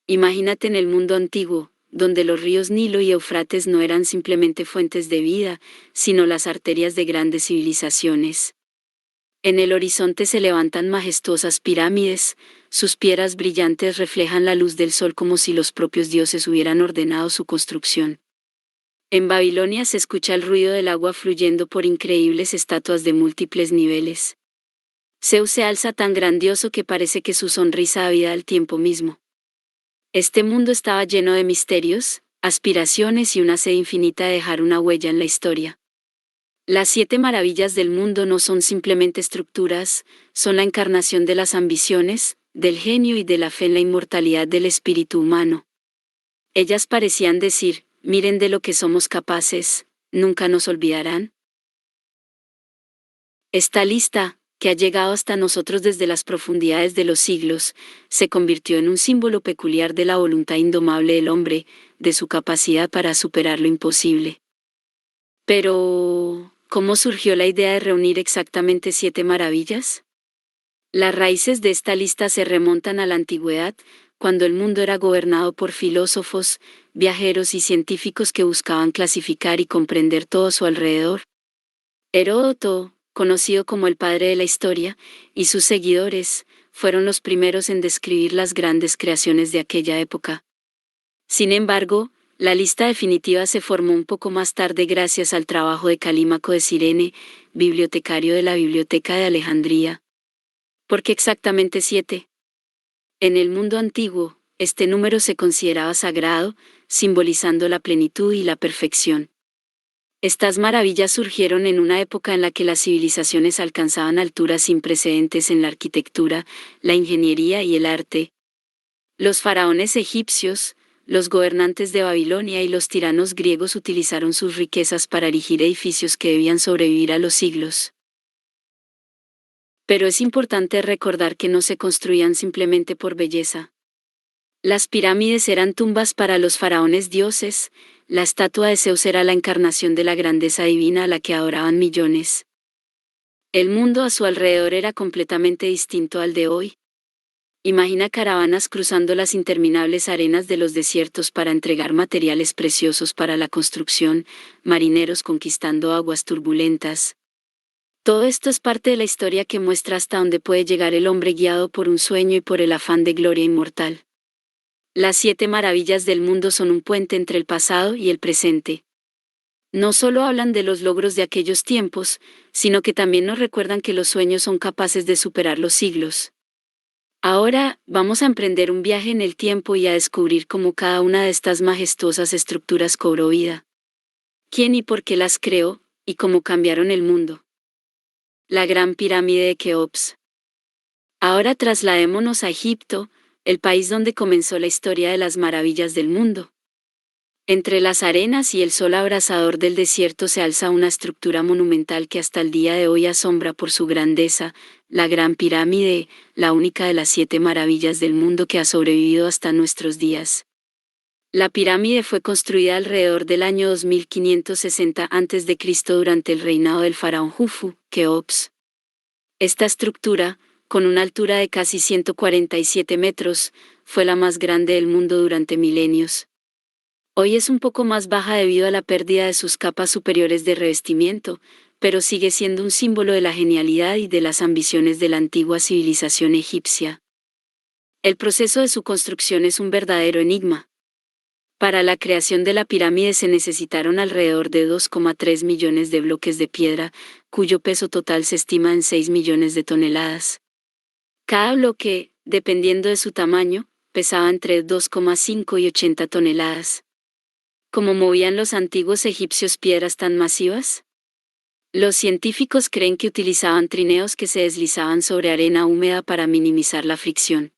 Imagínate en el mundo antiguo, donde los ríos Nilo y Éufrates no eran simplemente fuentes de vida, sino las arterias de grandes civilizaciones. En el horizonte se levantan majestuosas pirámides, sus piedras brillantes reflejan la luz del sol como si los propios dioses hubieran ordenado su construcción. En Babilonia se escucha el ruido del agua fluyendo por increíbles estatuas de múltiples niveles. Zeus se alza tan grandioso que parece que su sonrisa da vida al tiempo mismo. Este mundo estaba lleno de misterios, aspiraciones y una sed infinita de dejar una huella en la historia. Las 7 maravillas del mundo no son simplemente estructuras, son la encarnación de las ambiciones, del genio y de la fe en la inmortalidad del espíritu humano. Ellas parecían decir, miren de lo que somos capaces, nunca nos olvidarán. Esta lista, que ha llegado hasta nosotros desde las profundidades de los siglos, se convirtió en un símbolo peculiar de la voluntad indomable del hombre, de su capacidad para superar lo imposible. Pero, ¿cómo surgió la idea de reunir exactamente 7 maravillas? Las raíces de esta lista se remontan a la antigüedad, cuando el mundo era gobernado por filósofos, viajeros y científicos que buscaban clasificar y comprender todo a su alrededor. Heródoto, conocido como el padre de la historia, y sus seguidores, fueron los primeros en describir las grandes creaciones de aquella época. Sin embargo, la lista definitiva se formó un poco más tarde gracias al trabajo de Calímaco de Cirene, bibliotecario de la Biblioteca de Alejandría. ¿Por qué exactamente 7? En el mundo antiguo, este número se consideraba sagrado, simbolizando la plenitud y la perfección. Estas maravillas surgieron en una época en la que las civilizaciones alcanzaban alturas sin precedentes en la arquitectura, la ingeniería y el arte. Los faraones egipcios, los gobernantes de Babilonia y los tiranos griegos utilizaron sus riquezas para erigir edificios que debían sobrevivir a los siglos. Pero es importante recordar que no se construían simplemente por belleza. Las pirámides eran tumbas para los faraones dioses, la estatua de Zeus era la encarnación de la grandeza divina a la que adoraban millones. El mundo a su alrededor era completamente distinto al de hoy. Imagina caravanas cruzando las interminables arenas de los desiertos para entregar materiales preciosos para la construcción, marineros conquistando aguas turbulentas. Todo esto es parte de la historia que muestra hasta dónde puede llegar el hombre guiado por un sueño y por el afán de gloria inmortal. Las 7 maravillas del mundo son un puente entre el pasado y el presente. No solo hablan de los logros de aquellos tiempos, sino que también nos recuerdan que los sueños son capaces de superar los siglos. Ahora, vamos a emprender un viaje en el tiempo y a descubrir cómo cada una de estas majestuosas estructuras cobró vida. ¿Quién y por qué las creó, y cómo cambiaron el mundo? La Gran Pirámide de Keops. Ahora trasladémonos a Egipto, el país donde comenzó la historia de las maravillas del mundo. Entre las arenas y el sol abrasador del desierto se alza una estructura monumental que hasta el día de hoy asombra por su grandeza, la Gran Pirámide, la única de las 7 maravillas del mundo que ha sobrevivido hasta nuestros días. La pirámide fue construida alrededor del año 2560 a.C. durante el reinado del faraón Jufu, Keops. Esta estructura, con una altura de casi 147 metros, fue la más grande del mundo durante milenios. Hoy es un poco más baja debido a la pérdida de sus capas superiores de revestimiento, pero sigue siendo un símbolo de la genialidad y de las ambiciones de la antigua civilización egipcia. El proceso de su construcción es un verdadero enigma. Para la creación de la pirámide se necesitaron alrededor de 2,3 millones de bloques de piedra, cuyo peso total se estima en 6 millones de toneladas. Cada bloque, dependiendo de su tamaño, pesaba entre 2,5 y 80 toneladas. ¿Cómo movían los antiguos egipcios piedras tan masivas? Los científicos creen que utilizaban trineos que se deslizaban sobre arena húmeda para minimizar la fricción.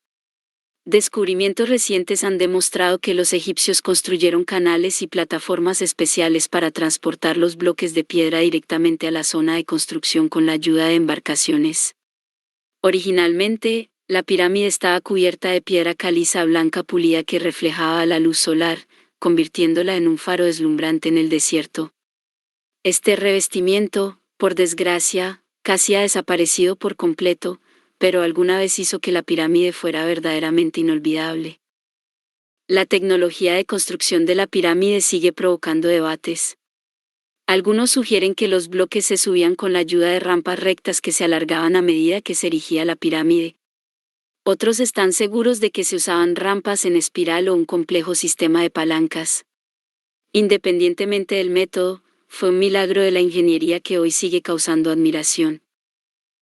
Descubrimientos recientes han demostrado que los egipcios construyeron canales y plataformas especiales para transportar los bloques de piedra directamente a la zona de construcción con la ayuda de embarcaciones. Originalmente, la pirámide estaba cubierta de piedra caliza blanca pulida que reflejaba la luz solar, convirtiéndola en un faro deslumbrante en el desierto. Este revestimiento, por desgracia, casi ha desaparecido por completo, pero alguna vez hizo que la pirámide fuera verdaderamente inolvidable. La tecnología de construcción de la pirámide sigue provocando debates. Algunos sugieren que los bloques se subían con la ayuda de rampas rectas que se alargaban a medida que se erigía la pirámide. Otros están seguros de que se usaban rampas en espiral o un complejo sistema de palancas. Independientemente del método, fue un milagro de la ingeniería que hoy sigue causando admiración.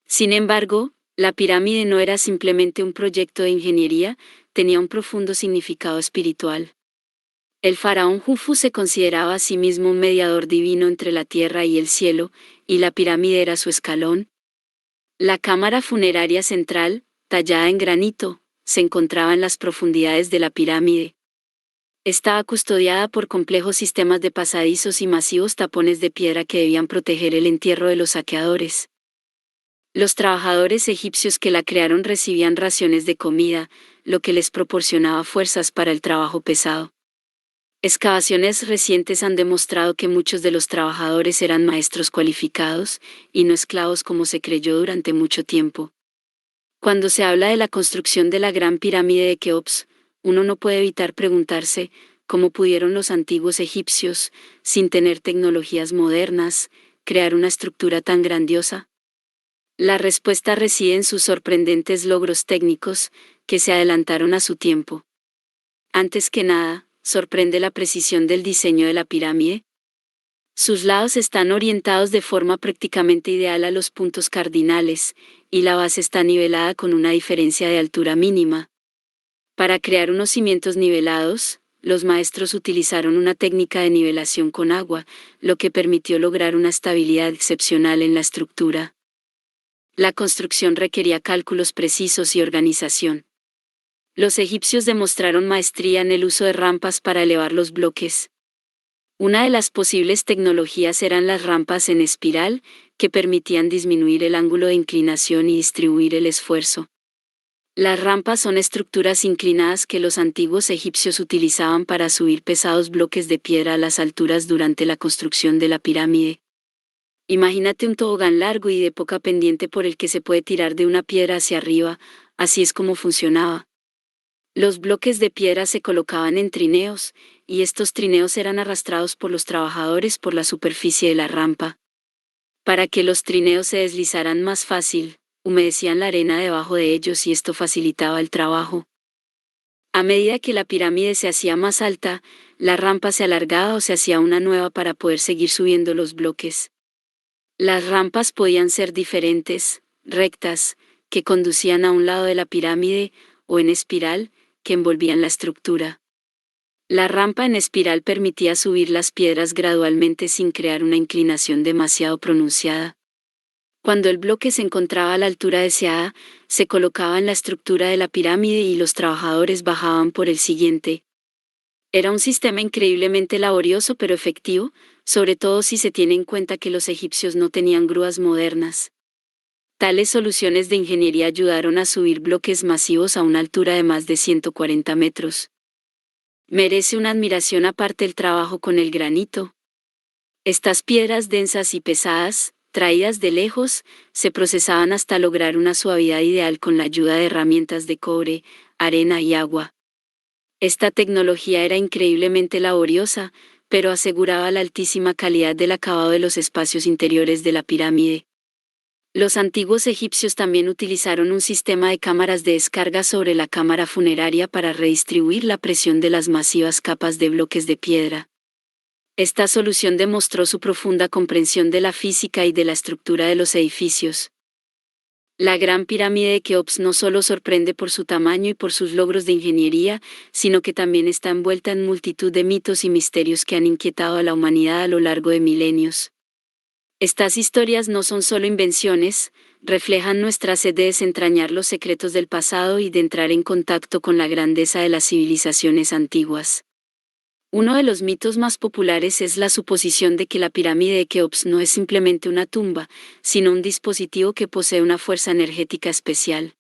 Sin embargo, la pirámide no era simplemente un proyecto de ingeniería, tenía un profundo significado espiritual. El faraón Jufu se consideraba a sí mismo un mediador divino entre la tierra y el cielo, y la pirámide era su escalón. La cámara funeraria central, tallada en granito, se encontraba en las profundidades de la pirámide. Estaba custodiada por complejos sistemas de pasadizos y masivos tapones de piedra que debían proteger el entierro de los saqueadores. Los trabajadores egipcios que la crearon recibían raciones de comida, lo que les proporcionaba fuerzas para el trabajo pesado. Excavaciones recientes han demostrado que muchos de los trabajadores eran maestros cualificados, y no esclavos como se creyó durante mucho tiempo. Cuando se habla de la construcción de la Gran Pirámide de Keops, uno no puede evitar preguntarse cómo pudieron los antiguos egipcios, sin tener tecnologías modernas, crear una estructura tan grandiosa. La respuesta reside en sus sorprendentes logros técnicos, que se adelantaron a su tiempo. Antes que nada, sorprende la precisión del diseño de la pirámide. Sus lados están orientados de forma prácticamente ideal a los puntos cardinales, y la base está nivelada con una diferencia de altura mínima. Para crear unos cimientos nivelados, los maestros utilizaron una técnica de nivelación con agua, lo que permitió lograr una estabilidad excepcional en la estructura. La construcción requería cálculos precisos y organización. Los egipcios demostraron maestría en el uso de rampas para elevar los bloques. Una de las posibles tecnologías eran las rampas en espiral, que permitían disminuir el ángulo de inclinación y distribuir el esfuerzo. Las rampas son estructuras inclinadas que los antiguos egipcios utilizaban para subir pesados bloques de piedra a las alturas durante la construcción de la pirámide. Imagínate un tobogán largo y de poca pendiente por el que se puede tirar de una piedra hacia arriba, así es como funcionaba. Los bloques de piedra se colocaban en trineos, y estos trineos eran arrastrados por los trabajadores por la superficie de la rampa. Para que los trineos se deslizaran más fácil, humedecían la arena debajo de ellos y esto facilitaba el trabajo. A medida que la pirámide se hacía más alta, la rampa se alargaba o se hacía una nueva para poder seguir subiendo los bloques. Las rampas podían ser diferentes, rectas, que conducían a un lado de la pirámide, o en espiral, que envolvían la estructura. La rampa en espiral permitía subir las piedras gradualmente sin crear una inclinación demasiado pronunciada. Cuando el bloque se encontraba a la altura deseada, se colocaba en la estructura de la pirámide y los trabajadores bajaban por el siguiente. Era un sistema increíblemente laborioso pero efectivo, sobre todo si se tiene en cuenta que los egipcios no tenían grúas modernas. Tales soluciones de ingeniería ayudaron a subir bloques masivos a una altura de más de 140 metros. Merece una admiración aparte el trabajo con el granito. Estas piedras densas y pesadas, traídas de lejos, se procesaban hasta lograr una suavidad ideal con la ayuda de herramientas de cobre, arena y agua. Esta tecnología era increíblemente laboriosa, pero aseguraba la altísima calidad del acabado de los espacios interiores de la pirámide. Los antiguos egipcios también utilizaron un sistema de cámaras de descarga sobre la cámara funeraria para redistribuir la presión de las masivas capas de bloques de piedra. Esta solución demostró su profunda comprensión de la física y de la estructura de los edificios. La Gran Pirámide de Keops no solo sorprende por su tamaño y por sus logros de ingeniería, sino que también está envuelta en multitud de mitos y misterios que han inquietado a la humanidad a lo largo de milenios. Estas historias no son solo invenciones, reflejan nuestra sed de desentrañar los secretos del pasado y de entrar en contacto con la grandeza de las civilizaciones antiguas. Uno de los mitos más populares es la suposición de que la pirámide de Keops no es simplemente una tumba, sino un dispositivo que posee una fuerza energética especial.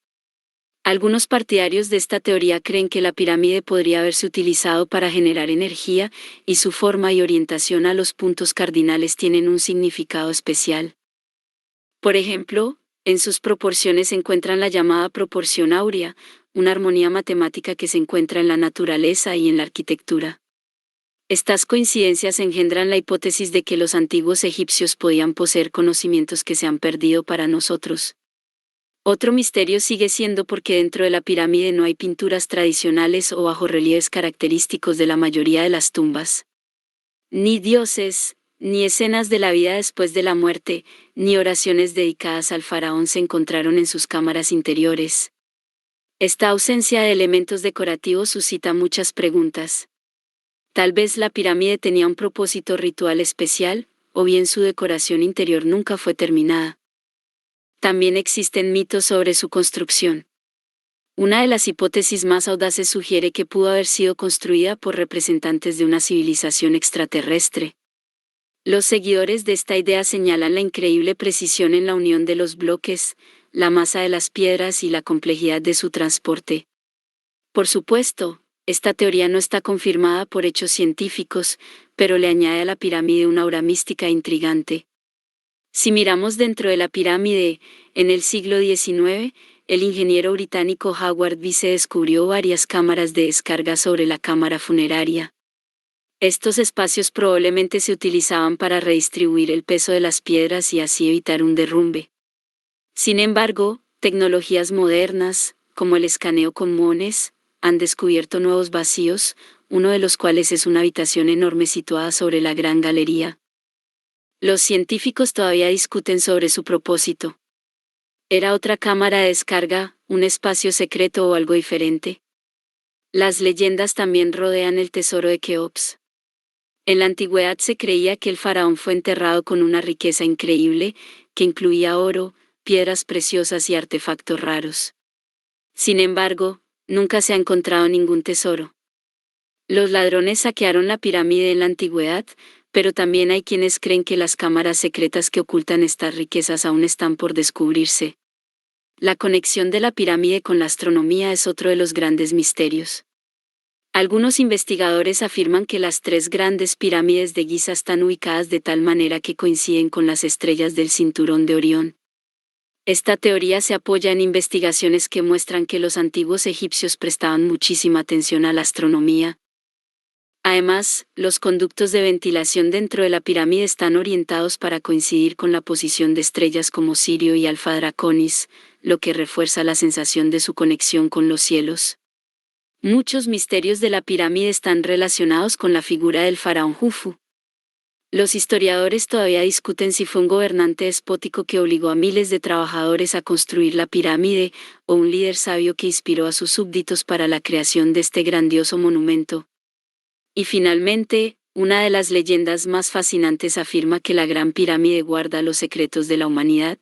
Algunos partidarios de esta teoría creen que la pirámide podría haberse utilizado para generar energía, y su forma y orientación a los puntos cardinales tienen un significado especial. Por ejemplo, en sus proporciones se encuentran la llamada proporción áurea, una armonía matemática que se encuentra en la naturaleza y en la arquitectura. Estas coincidencias engendran la hipótesis de que los antiguos egipcios podían poseer conocimientos que se han perdido para nosotros. Otro misterio sigue siendo por qué dentro de la pirámide no hay pinturas tradicionales o bajorrelieves característicos de la mayoría de las tumbas. Ni dioses, ni escenas de la vida después de la muerte, ni oraciones dedicadas al faraón se encontraron en sus cámaras interiores. Esta ausencia de elementos decorativos suscita muchas preguntas. Tal vez la pirámide tenía un propósito ritual especial, o bien su decoración interior nunca fue terminada. También existen mitos sobre su construcción. Una de las hipótesis más audaces sugiere que pudo haber sido construida por representantes de una civilización extraterrestre. Los seguidores de esta idea señalan la increíble precisión en la unión de los bloques, la masa de las piedras y la complejidad de su transporte. Por supuesto, esta teoría no está confirmada por hechos científicos, pero le añade a la pirámide una aura mística e intrigante. Si miramos dentro de la pirámide, en el siglo XIX, el ingeniero británico Howard Vyse descubrió varias cámaras de descarga sobre la cámara funeraria. Estos espacios probablemente se utilizaban para redistribuir el peso de las piedras y así evitar un derrumbe. Sin embargo, tecnologías modernas, como el escaneo con mones, han descubierto nuevos vacíos, uno de los cuales es una habitación enorme situada sobre la Gran Galería. Los científicos todavía discuten sobre su propósito. ¿Era otra cámara de descarga, un espacio secreto o algo diferente? Las leyendas también rodean el tesoro de Keops. En la antigüedad se creía que el faraón fue enterrado con una riqueza increíble, que incluía oro, piedras preciosas y artefactos raros. Sin embargo, nunca se ha encontrado ningún tesoro. Los ladrones saquearon la pirámide en la antigüedad, pero también hay quienes creen que las cámaras secretas que ocultan estas riquezas aún están por descubrirse. La conexión de la pirámide con la astronomía es otro de los grandes misterios. Algunos investigadores afirman que las tres grandes pirámides de Giza están ubicadas de tal manera que coinciden con las estrellas del cinturón de Orión. Esta teoría se apoya en investigaciones que muestran que los antiguos egipcios prestaban muchísima atención a la astronomía. Además, los conductos de ventilación dentro de la pirámide están orientados para coincidir con la posición de estrellas como Sirio y Alfa Draconis, lo que refuerza la sensación de su conexión con los cielos. Muchos misterios de la pirámide están relacionados con la figura del faraón Jufu. Los historiadores todavía discuten si fue un gobernante despótico que obligó a miles de trabajadores a construir la pirámide, o un líder sabio que inspiró a sus súbditos para la creación de este grandioso monumento. Y finalmente, una de las leyendas más fascinantes afirma que la Gran Pirámide guarda los secretos de la humanidad.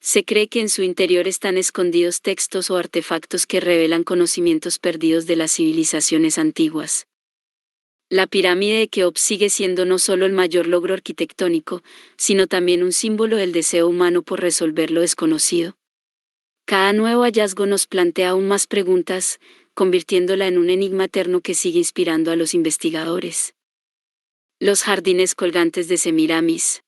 Se cree que en su interior están escondidos textos o artefactos que revelan conocimientos perdidos de las civilizaciones antiguas. La pirámide de Keops sigue siendo no solo el mayor logro arquitectónico, sino también un símbolo del deseo humano por resolver lo desconocido. Cada nuevo hallazgo nos plantea aún más preguntas, convirtiéndola en un enigma eterno que sigue inspirando a los investigadores. Los jardines colgantes de Semiramis.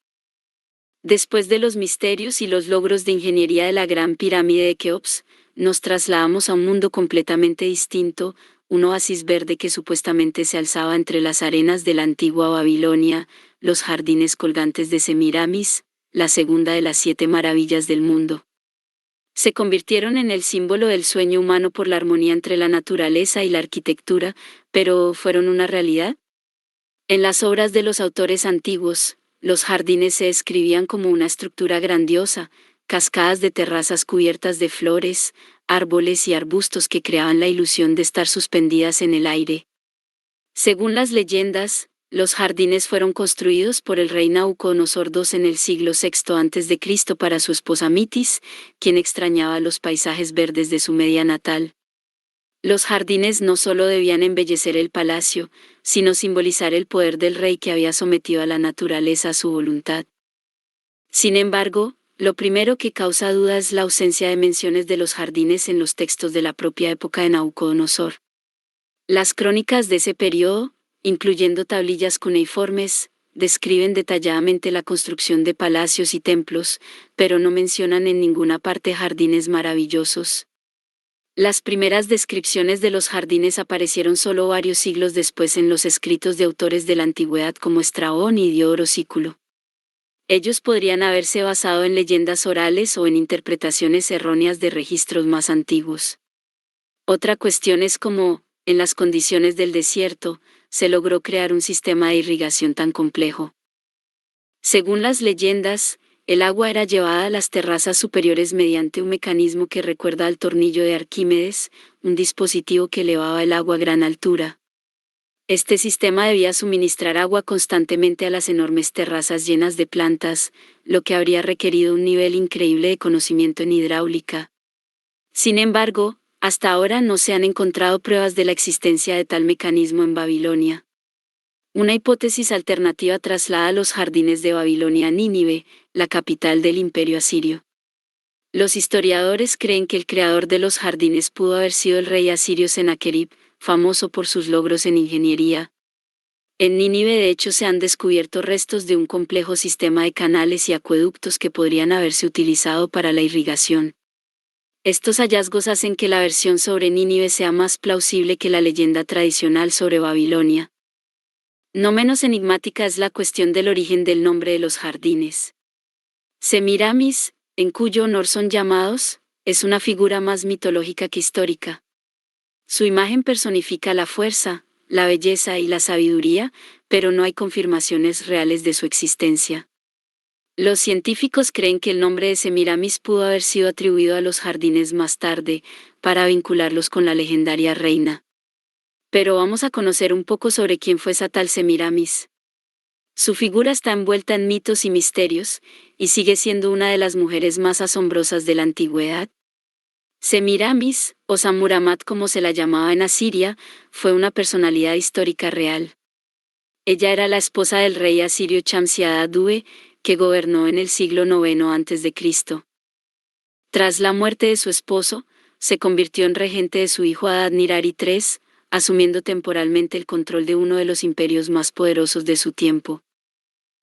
Después de los misterios y los logros de ingeniería de la Gran Pirámide de Keops, nos trasladamos a un mundo completamente distinto, un oasis verde que supuestamente se alzaba entre las arenas de la antigua Babilonia, los jardines colgantes de Semiramis, la segunda de las 7 maravillas del mundo. Se convirtieron en el símbolo del sueño humano por la armonía entre la naturaleza y la arquitectura, pero ¿fueron una realidad? En las obras de los autores antiguos, los jardines se describían como una estructura grandiosa, cascadas de terrazas cubiertas de flores, árboles y arbustos que creaban la ilusión de estar suspendidas en el aire. Según las leyendas, los jardines fueron construidos por el rey Nabucodonosor II en el siglo VI a.C. para su esposa Mitis, quien extrañaba los paisajes verdes de su Media natal. Los jardines no solo debían embellecer el palacio, sino simbolizar el poder del rey que había sometido a la naturaleza a su voluntad. Sin embargo, lo primero que causa duda es la ausencia de menciones de los jardines en los textos de la propia época de Nabucodonosor. Las crónicas de ese periodo, incluyendo tablillas cuneiformes, describen detalladamente la construcción de palacios y templos, pero no mencionan en ninguna parte jardines maravillosos. Las primeras descripciones de los jardines aparecieron solo varios siglos después en los escritos de autores de la antigüedad como Estrabón y Diodoro Sículo. Ellos podrían haberse basado en leyendas orales o en interpretaciones erróneas de registros más antiguos. Otra cuestión es cómo, en las condiciones del desierto, se logró crear un sistema de irrigación tan complejo. Según las leyendas, el agua era llevada a las terrazas superiores mediante un mecanismo que recuerda al tornillo de Arquímedes, un dispositivo que elevaba el agua a gran altura. Este sistema debía suministrar agua constantemente a las enormes terrazas llenas de plantas, lo que habría requerido un nivel increíble de conocimiento en hidráulica. Sin embargo, hasta ahora no se han encontrado pruebas de la existencia de tal mecanismo en Babilonia. Una hipótesis alternativa traslada los jardines de Babilonia a Nínive, la capital del Imperio Asirio. Los historiadores creen que el creador de los jardines pudo haber sido el rey asirio Sennacherib, famoso por sus logros en ingeniería. En Nínive de hecho se han descubierto restos de un complejo sistema de canales y acueductos que podrían haberse utilizado para la irrigación. Estos hallazgos hacen que la versión sobre Nínive sea más plausible que la leyenda tradicional sobre Babilonia. No menos enigmática es la cuestión del origen del nombre de los jardines. Semiramis, en cuyo honor son llamados, es una figura más mitológica que histórica. Su imagen personifica la fuerza, la belleza y la sabiduría, pero no hay confirmaciones reales de su existencia. Los científicos creen que el nombre de Semiramis pudo haber sido atribuido a los jardines más tarde, para vincularlos con la legendaria reina. Pero vamos a conocer un poco sobre quién fue esa tal Semiramis. Su figura está envuelta en mitos y misterios, y sigue siendo una de las mujeres más asombrosas de la antigüedad. Semiramis, o Samuramat como se la llamaba en Asiria, fue una personalidad histórica real. Ella era la esposa del rey asirio Shamshi-Adad-Due, que gobernó en el siglo IX a.C. Tras la muerte de su esposo, se convirtió en regente de su hijo Adad-Nirari III, asumiendo temporalmente el control de uno de los imperios más poderosos de su tiempo.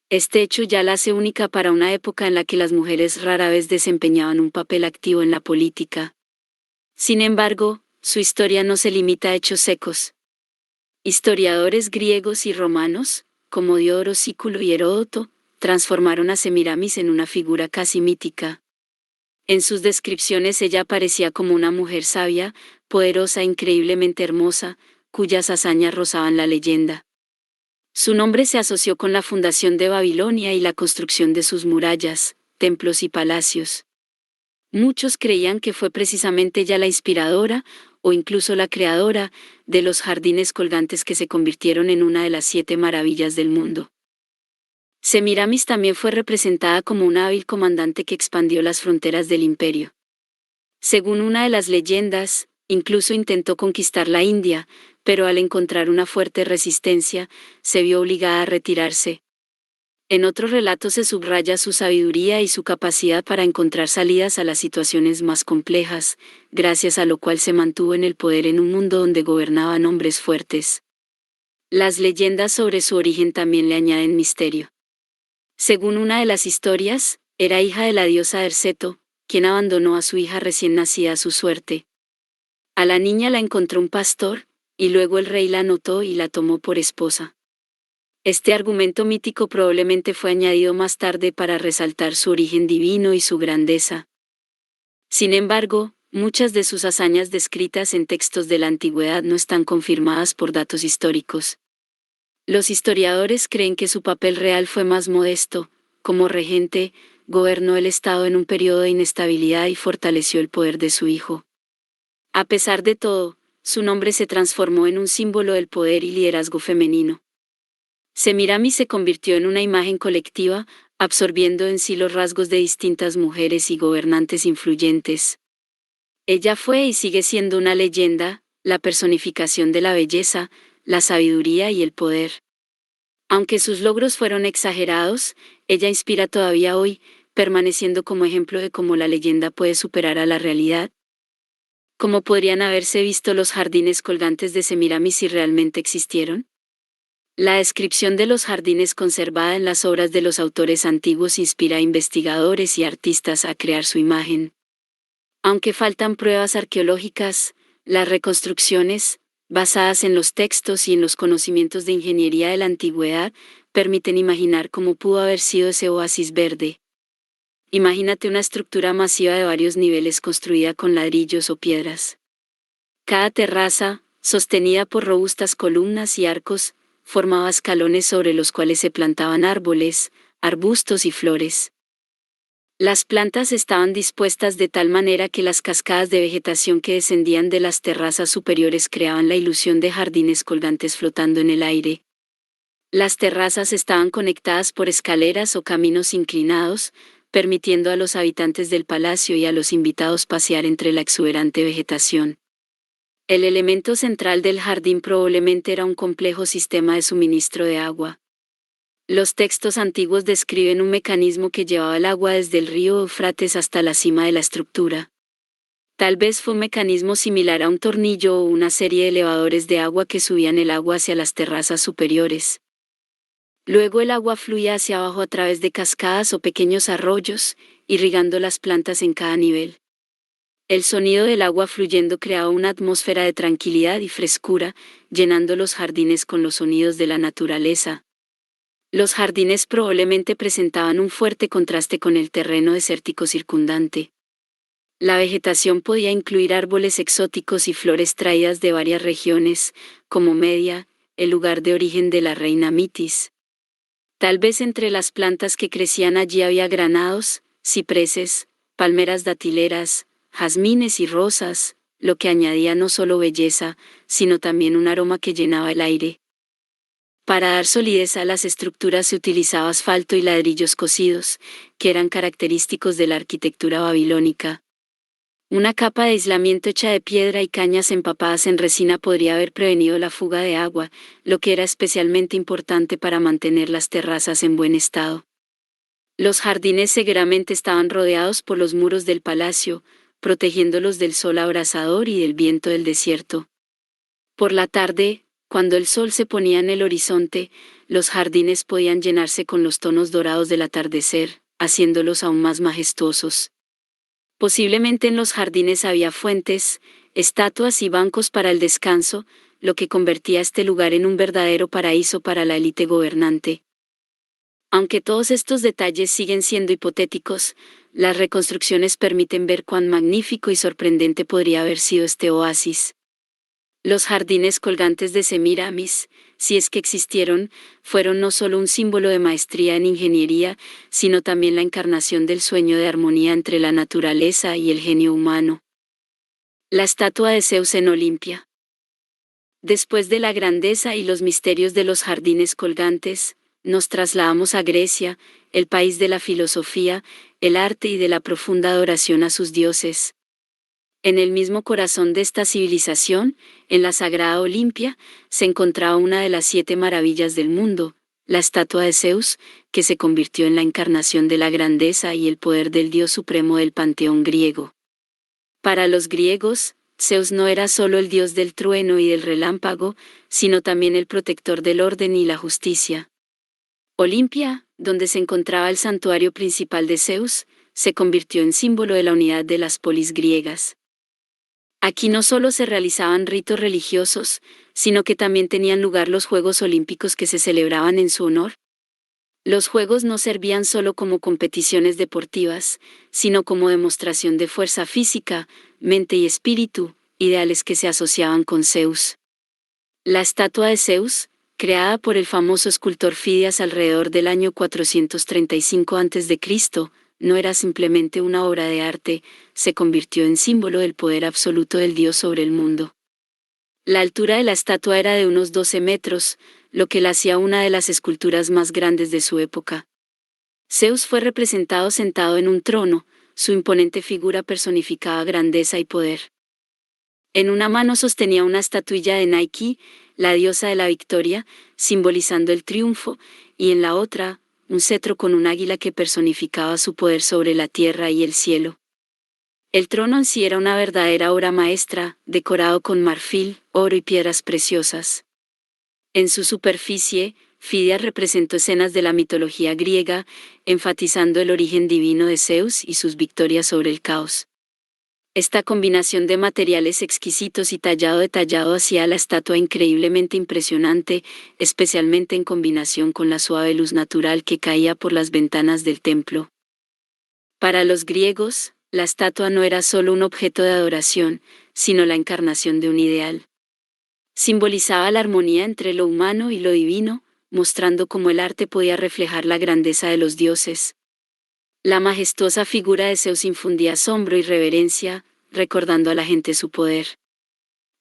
Este hecho ya la hace única para una época en la que las mujeres rara vez desempeñaban un papel activo en la política. Sin embargo, su historia no se limita a hechos secos. Historiadores griegos y romanos, como Diodoro Sículo y Heródoto, transformaron a Semiramis en una figura casi mítica. En sus descripciones ella aparecía como una mujer sabia, poderosa e increíblemente hermosa, cuyas hazañas rozaban la leyenda. Su nombre se asoció con la fundación de Babilonia y la construcción de sus murallas, templos y palacios. Muchos creían que fue precisamente ella la inspiradora, o incluso la creadora, de los jardines colgantes que se convirtieron en una de las 7 maravillas del mundo. Semiramis también fue representada como una hábil comandante que expandió las fronteras del imperio. Según una de las leyendas, incluso intentó conquistar la India, pero al encontrar una fuerte resistencia, se vio obligada a retirarse. En otros relatos se subraya su sabiduría y su capacidad para encontrar salidas a las situaciones más complejas, gracias a lo cual se mantuvo en el poder en un mundo donde gobernaban hombres fuertes. Las leyendas sobre su origen también le añaden misterio. Según una de las historias, era hija de la diosa Erceto, quien abandonó a su hija recién nacida a su suerte. A la niña la encontró un pastor, y luego el rey la notó y la tomó por esposa. Este argumento mítico probablemente fue añadido más tarde para resaltar su origen divino y su grandeza. Sin embargo, muchas de sus hazañas descritas en textos de la antigüedad no están confirmadas por datos históricos. Los historiadores creen que su papel real fue más modesto. Como regente, gobernó el estado en un periodo de inestabilidad y fortaleció el poder de su hijo. A pesar de todo, su nombre se transformó en un símbolo del poder y liderazgo femenino. Semiramis se convirtió en una imagen colectiva, absorbiendo en sí los rasgos de distintas mujeres y gobernantes influyentes. Ella fue y sigue siendo una leyenda, la personificación de la belleza, la sabiduría y el poder. Aunque sus logros fueron exagerados, ella inspira todavía hoy, permaneciendo como ejemplo de cómo la leyenda puede superar a la realidad. ¿Cómo podrían haberse visto los jardines colgantes de Semiramis si realmente existieron? La descripción de los jardines conservada en las obras de los autores antiguos inspira a investigadores y artistas a crear su imagen. Aunque faltan pruebas arqueológicas, las reconstrucciones, basadas en los textos y en los conocimientos de ingeniería de la antigüedad, permiten imaginar cómo pudo haber sido ese oasis verde. Imagínate una estructura masiva de varios niveles construida con ladrillos o piedras. Cada terraza, sostenida por robustas columnas y arcos, formaba escalones sobre los cuales se plantaban árboles, arbustos y flores. Las plantas estaban dispuestas de tal manera que las cascadas de vegetación que descendían de las terrazas superiores creaban la ilusión de jardines colgantes flotando en el aire. Las terrazas estaban conectadas por escaleras o caminos inclinados, permitiendo a los habitantes del palacio y a los invitados pasear entre la exuberante vegetación. El elemento central del jardín probablemente era un complejo sistema de suministro de agua. Los textos antiguos describen un mecanismo que llevaba el agua desde el río Eufrates hasta la cima de la estructura. Tal vez fue un mecanismo similar a un tornillo o una serie de elevadores de agua que subían el agua hacia las terrazas superiores. Luego el agua fluía hacia abajo a través de cascadas o pequeños arroyos, irrigando las plantas en cada nivel. El sonido del agua fluyendo creaba una atmósfera de tranquilidad y frescura, llenando los jardines con los sonidos de la naturaleza. Los jardines probablemente presentaban un fuerte contraste con el terreno desértico circundante. La vegetación podía incluir árboles exóticos y flores traídas de varias regiones, como Media, el lugar de origen de la reina Mitis. Tal vez entre las plantas que crecían allí había granados, cipreses, palmeras datileras, jazmines y rosas, lo que añadía no solo belleza, sino también un aroma que llenaba el aire. Para dar solidez a las estructuras se utilizaba asfalto y ladrillos cocidos, que eran característicos de la arquitectura babilónica. Una capa de aislamiento hecha de piedra y cañas empapadas en resina podría haber prevenido la fuga de agua, lo que era especialmente importante para mantener las terrazas en buen estado. Los jardines seguramente estaban rodeados por los muros del palacio, protegiéndolos del sol abrasador y del viento del desierto. Por la tarde, cuando el sol se ponía en el horizonte, los jardines podían llenarse con los tonos dorados del atardecer, haciéndolos aún más majestuosos. Posiblemente en los jardines había fuentes, estatuas y bancos para el descanso, lo que convertía este lugar en un verdadero paraíso para la élite gobernante. Aunque todos estos detalles siguen siendo hipotéticos, las reconstrucciones permiten ver cuán magnífico y sorprendente podría haber sido este oasis. Los jardines colgantes de Semíramis, si es que existieron, fueron no solo un símbolo de maestría en ingeniería, sino también la encarnación del sueño de armonía entre la naturaleza y el genio humano. La estatua de Zeus en Olimpia. Después de la grandeza y los misterios de los jardines colgantes, nos trasladamos a Grecia, el país de la filosofía, el arte y de la profunda adoración a sus dioses. En el mismo corazón de esta civilización, en la sagrada Olimpia, se encontraba una de las 7 maravillas del mundo, la estatua de Zeus, que se convirtió en la encarnación de la grandeza y el poder del dios supremo del panteón griego. Para los griegos, Zeus no era solo el dios del trueno y del relámpago, sino también el protector del orden y la justicia. Olimpia, donde se encontraba el santuario principal de Zeus, se convirtió en símbolo de la unidad de las polis griegas. Aquí no solo se realizaban ritos religiosos, sino que también tenían lugar los Juegos Olímpicos que se celebraban en su honor. Los Juegos no servían solo como competiciones deportivas, sino como demostración de fuerza física, mente y espíritu, ideales que se asociaban con Zeus. La estatua de Zeus, creada por el famoso escultor Fidias alrededor del año 435 a.C., no era simplemente una obra de arte, se convirtió en símbolo del poder absoluto del dios sobre el mundo. La altura de la estatua era de unos 12 metros, lo que la hacía una de las esculturas más grandes de su época. Zeus fue representado sentado en un trono, su imponente figura personificaba grandeza y poder. En una mano sostenía una estatuilla de Nike, la diosa de la victoria, simbolizando el triunfo, y en la otra, un cetro con un águila que personificaba su poder sobre la tierra y el cielo. El trono en sí era una verdadera obra maestra, decorado con marfil, oro y piedras preciosas. En su superficie, Fidias representó escenas de la mitología griega, enfatizando el origen divino de Zeus y sus victorias sobre el caos. Esta combinación de materiales exquisitos y tallado detallado hacía la estatua increíblemente impresionante, especialmente en combinación con la suave luz natural que caía por las ventanas del templo. Para los griegos, la estatua no era solo un objeto de adoración, sino la encarnación de un ideal. Simbolizaba la armonía entre lo humano y lo divino, mostrando cómo el arte podía reflejar la grandeza de los dioses. La majestuosa figura de Zeus infundía asombro y reverencia, recordando a la gente su poder.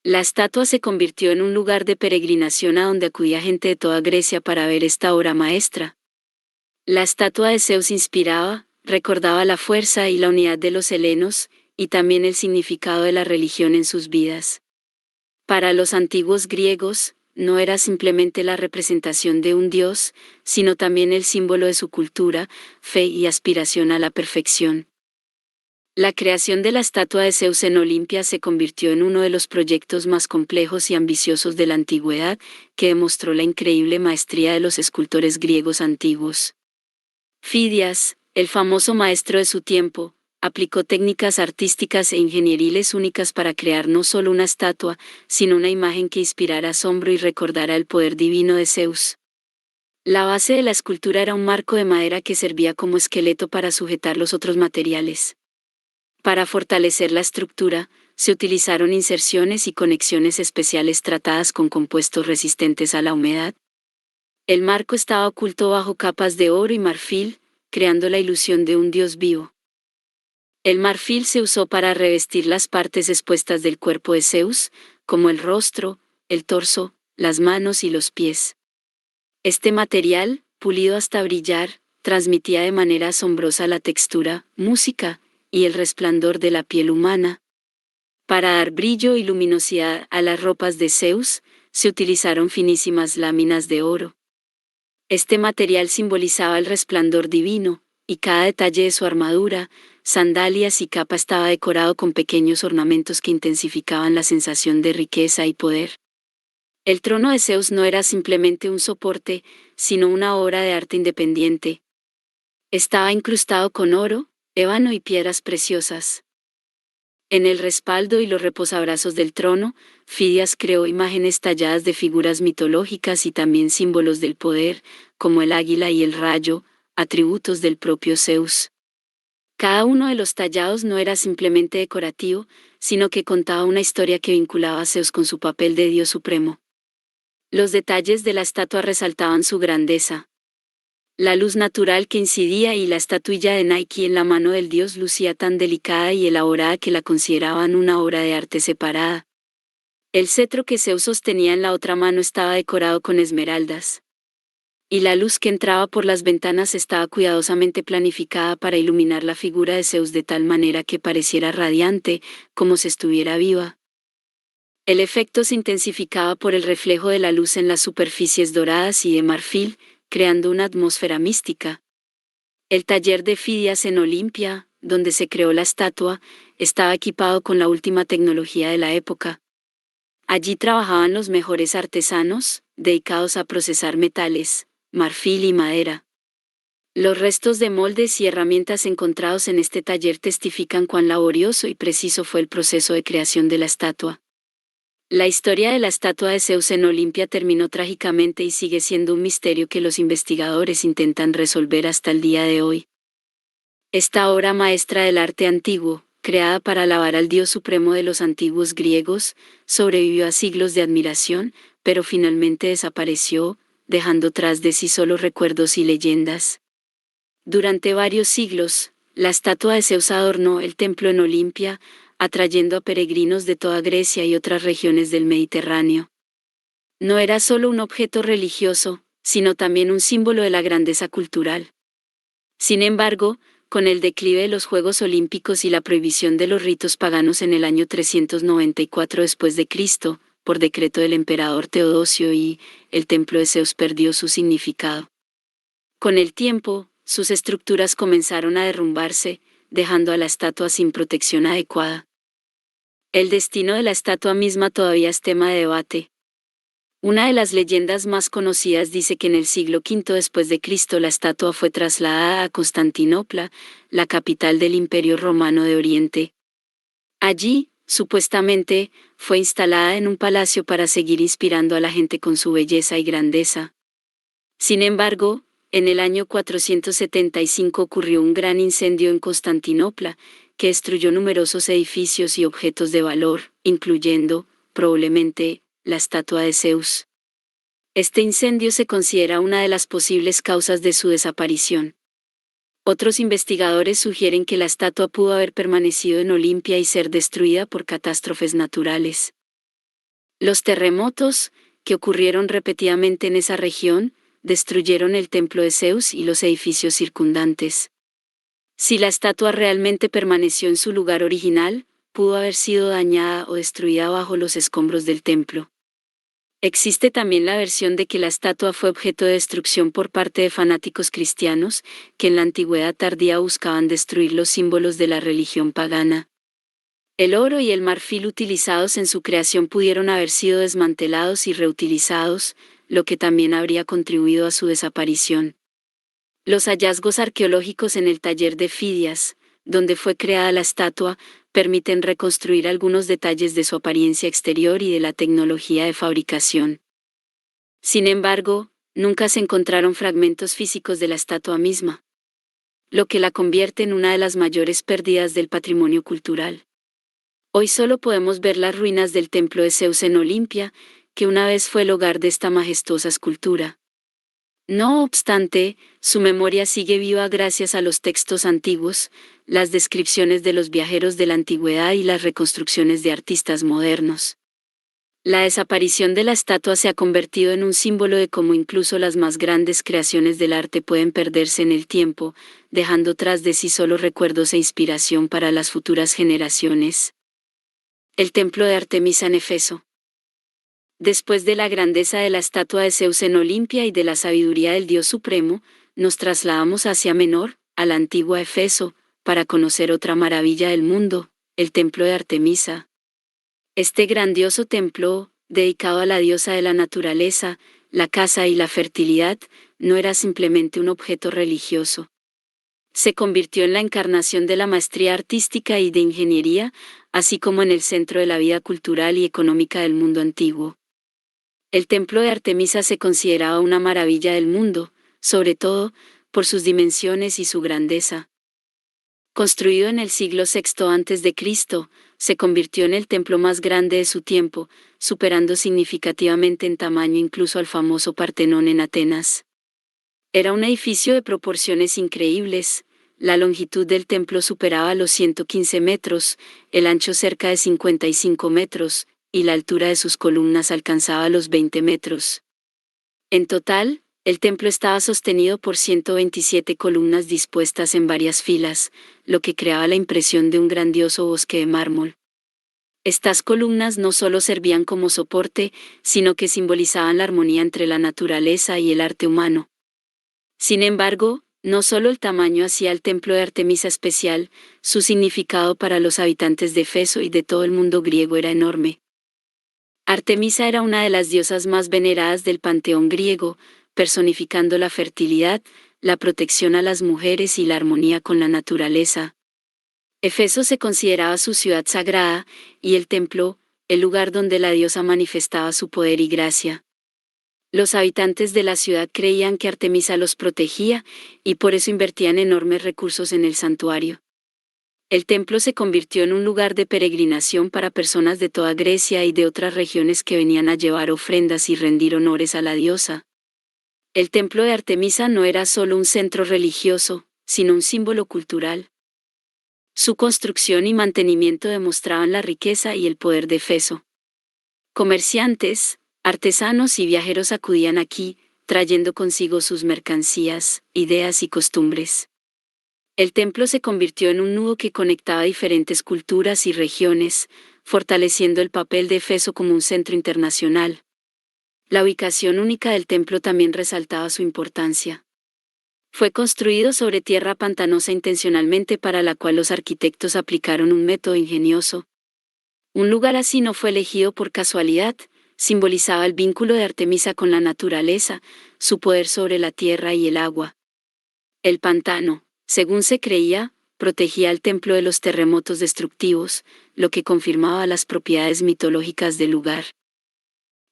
La estatua se convirtió en un lugar de peregrinación a donde acudía gente de toda Grecia para ver esta obra maestra. La estatua de Zeus inspiraba, recordaba la fuerza y la unidad de los helenos, y también el significado de la religión en sus vidas. Para los antiguos griegos, no era simplemente la representación de un dios, sino también el símbolo de su cultura, fe y aspiración a la perfección. La creación de la estatua de Zeus en Olimpia se convirtió en uno de los proyectos más complejos y ambiciosos de la antigüedad, que demostró la increíble maestría de los escultores griegos antiguos. Fidias, el famoso maestro de su tiempo, aplicó técnicas artísticas e ingenieriles únicas para crear no solo una estatua, sino una imagen que inspirara asombro y recordara el poder divino de Zeus. La base de la escultura era un marco de madera que servía como esqueleto para sujetar los otros materiales. Para fortalecer la estructura, se utilizaron inserciones y conexiones especiales tratadas con compuestos resistentes a la humedad. El marco estaba oculto bajo capas de oro y marfil, creando la ilusión de un dios vivo. El marfil se usó para revestir las partes expuestas del cuerpo de Zeus, como el rostro, el torso, las manos y los pies. Este material, pulido hasta brillar, transmitía de manera asombrosa la textura, música y el resplandor de la piel humana. Para dar brillo y luminosidad a las ropas de Zeus, se utilizaron finísimas láminas de oro. Este material simbolizaba el resplandor divino, y cada detalle de su armadura, sandalias y capa estaba decorado con pequeños ornamentos que intensificaban la sensación de riqueza y poder. El trono de Zeus no era simplemente un soporte, sino una obra de arte independiente. Estaba incrustado con oro, ébano y piedras preciosas. En el respaldo y los reposabrazos del trono, Fidias creó imágenes talladas de figuras mitológicas y también símbolos del poder, como el águila y el rayo, atributos del propio Zeus. Cada uno de los tallados no era simplemente decorativo, sino que contaba una historia que vinculaba a Zeus con su papel de Dios supremo. Los detalles de la estatua resaltaban su grandeza. La luz natural que incidía y la estatuilla de Nike en la mano del dios lucía tan delicada y elaborada que la consideraban una obra de arte separada. El cetro que Zeus sostenía en la otra mano estaba decorado con esmeraldas. Y la luz que entraba por las ventanas estaba cuidadosamente planificada para iluminar la figura de Zeus de tal manera que pareciera radiante, como si estuviera viva. El efecto se intensificaba por el reflejo de la luz en las superficies doradas y de marfil, creando una atmósfera mística. El taller de Fidias en Olimpia, donde se creó la estatua, estaba equipado con la última tecnología de la época. Allí trabajaban los mejores artesanos, dedicados a procesar metales, marfil y madera. Los restos de moldes y herramientas encontrados en este taller testifican cuán laborioso y preciso fue el proceso de creación de la estatua. La historia de la estatua de Zeus en Olimpia terminó trágicamente y sigue siendo un misterio que los investigadores intentan resolver hasta el día de hoy. Esta obra maestra del arte antiguo, creada para alabar al Dios supremo de los antiguos griegos, sobrevivió a siglos de admiración, pero finalmente desapareció, dejando tras de sí solo recuerdos y leyendas. Durante varios siglos, la estatua de Zeus adornó el templo en Olimpia, atrayendo a peregrinos de toda Grecia y otras regiones del Mediterráneo. No era solo un objeto religioso, sino también un símbolo de la grandeza cultural. Sin embargo, con el declive de los Juegos Olímpicos y la prohibición de los ritos paganos en el año 394 después de Cristo, por decreto del emperador Teodosio el templo de Zeus perdió su significado. Con el tiempo, sus estructuras comenzaron a derrumbarse, dejando a la estatua sin protección adecuada. El destino de la estatua misma todavía es tema de debate. Una de las leyendas más conocidas dice que en el siglo V después de Cristo la estatua fue trasladada a Constantinopla, la capital del Imperio Romano de Oriente. Allí, supuestamente, fue instalada en un palacio para seguir inspirando a la gente con su belleza y grandeza. Sin embargo, en el año 475 ocurrió un gran incendio en Constantinopla, que destruyó numerosos edificios y objetos de valor, incluyendo, probablemente, la estatua de Zeus. Este incendio se considera una de las posibles causas de su desaparición. Otros investigadores sugieren que la estatua pudo haber permanecido en Olimpia y ser destruida por catástrofes naturales. Los terremotos, que ocurrieron repetidamente en esa región, destruyeron el templo de Zeus y los edificios circundantes. Si la estatua realmente permaneció en su lugar original, pudo haber sido dañada o destruida bajo los escombros del templo. Existe también la versión de que la estatua fue objeto de destrucción por parte de fanáticos cristianos, que en la antigüedad tardía buscaban destruir los símbolos de la religión pagana. El oro y el marfil utilizados en su creación pudieron haber sido desmantelados y reutilizados, lo que también habría contribuido a su desaparición. Los hallazgos arqueológicos en el taller de Fidias, donde fue creada la estatua, permiten reconstruir algunos detalles de su apariencia exterior y de la tecnología de fabricación. Sin embargo, nunca se encontraron fragmentos físicos de la estatua misma, lo que la convierte en una de las mayores pérdidas del patrimonio cultural. Hoy solo podemos ver las ruinas del templo de Zeus en Olimpia, que una vez fue el hogar de esta majestuosa escultura. No obstante, su memoria sigue viva gracias a los textos antiguos, las descripciones de los viajeros de la antigüedad y las reconstrucciones de artistas modernos. La desaparición de la estatua se ha convertido en un símbolo de cómo incluso las más grandes creaciones del arte pueden perderse en el tiempo, dejando tras de sí solo recuerdos e inspiración para las futuras generaciones. El templo de Artemisa en Éfeso. Después de la grandeza de la estatua de Zeus en Olimpia y de la sabiduría del Dios Supremo, nos trasladamos hacia Menor, a la antigua Éfeso, para conocer otra maravilla del mundo, el templo de Artemisa. Este grandioso templo, dedicado a la diosa de la naturaleza, la caza y la fertilidad, no era simplemente un objeto religioso. Se convirtió en la encarnación de la maestría artística y de ingeniería, así como en el centro de la vida cultural y económica del mundo antiguo. El templo de Artemisa se consideraba una maravilla del mundo, sobre todo, por sus dimensiones y su grandeza. Construido en el siglo VI a.C., se convirtió en el templo más grande de su tiempo, superando significativamente en tamaño incluso al famoso Partenón en Atenas. Era un edificio de proporciones increíbles. La longitud del templo superaba los 115 metros, el ancho cerca de 55 metros, y la altura de sus columnas alcanzaba los 20 metros. En total, el templo estaba sostenido por 127 columnas dispuestas en varias filas, lo que creaba la impresión de un grandioso bosque de mármol. Estas columnas no solo servían como soporte, sino que simbolizaban la armonía entre la naturaleza y el arte humano. Sin embargo, no solo el tamaño hacía al templo de Artemisa especial, su significado para los habitantes de Éfeso y de todo el mundo griego era enorme. Artemisa era una de las diosas más veneradas del panteón griego, personificando la fertilidad, la protección a las mujeres y la armonía con la naturaleza. Éfeso se consideraba su ciudad sagrada, y el templo, el lugar donde la diosa manifestaba su poder y gracia. Los habitantes de la ciudad creían que Artemisa los protegía, y por eso invertían enormes recursos en el santuario. El templo se convirtió en un lugar de peregrinación para personas de toda Grecia y de otras regiones que venían a llevar ofrendas y rendir honores a la diosa. El templo de Artemisa no era solo un centro religioso, sino un símbolo cultural. Su construcción y mantenimiento demostraban la riqueza y el poder de Éfeso. Comerciantes, artesanos y viajeros acudían aquí, trayendo consigo sus mercancías, ideas y costumbres. El templo se convirtió en un nudo que conectaba diferentes culturas y regiones, fortaleciendo el papel de Éfeso como un centro internacional. La ubicación única del templo también resaltaba su importancia. Fue construido sobre tierra pantanosa intencionalmente, para la cual los arquitectos aplicaron un método ingenioso. Un lugar así no fue elegido por casualidad, simbolizaba el vínculo de Artemisa con la naturaleza, su poder sobre la tierra y el agua. El pantano, según se creía, protegía al templo de los terremotos destructivos, lo que confirmaba las propiedades mitológicas del lugar.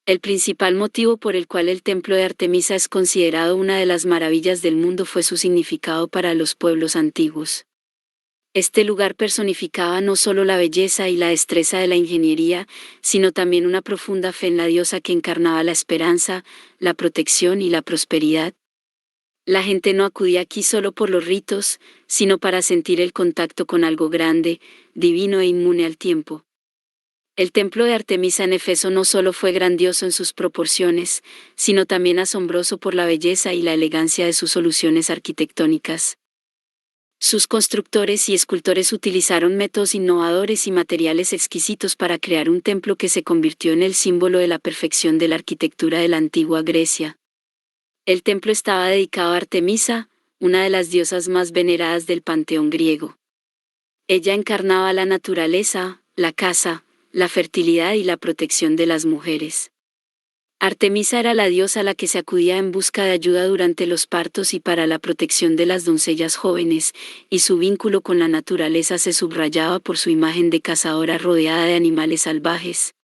El principal motivo por el cual el templo de Artemisa es considerado una de las maravillas del mundo fue su significado para los pueblos antiguos. Este lugar personificaba no solo la belleza y la destreza de la ingeniería, sino también una profunda fe en la diosa que encarnaba la esperanza, la protección y la prosperidad. La gente no acudía aquí solo por los ritos, sino para sentir el contacto con algo grande, divino e inmune al tiempo. El templo de Artemisa en Éfeso no solo fue grandioso en sus proporciones, sino también asombroso por la belleza y la elegancia de sus soluciones arquitectónicas. Sus constructores y escultores utilizaron métodos innovadores y materiales exquisitos para crear un templo que se convirtió en el símbolo de la perfección de la arquitectura de la antigua Grecia. El templo estaba dedicado a Artemisa, una de las diosas más veneradas del panteón griego. Ella encarnaba la naturaleza, la caza, la fertilidad y la protección de las mujeres. Artemisa era la diosa a la que se acudía en busca de ayuda durante los partos y para la protección de las doncellas jóvenes, y su vínculo con la naturaleza se subrayaba por su imagen de cazadora rodeada de animales salvajes.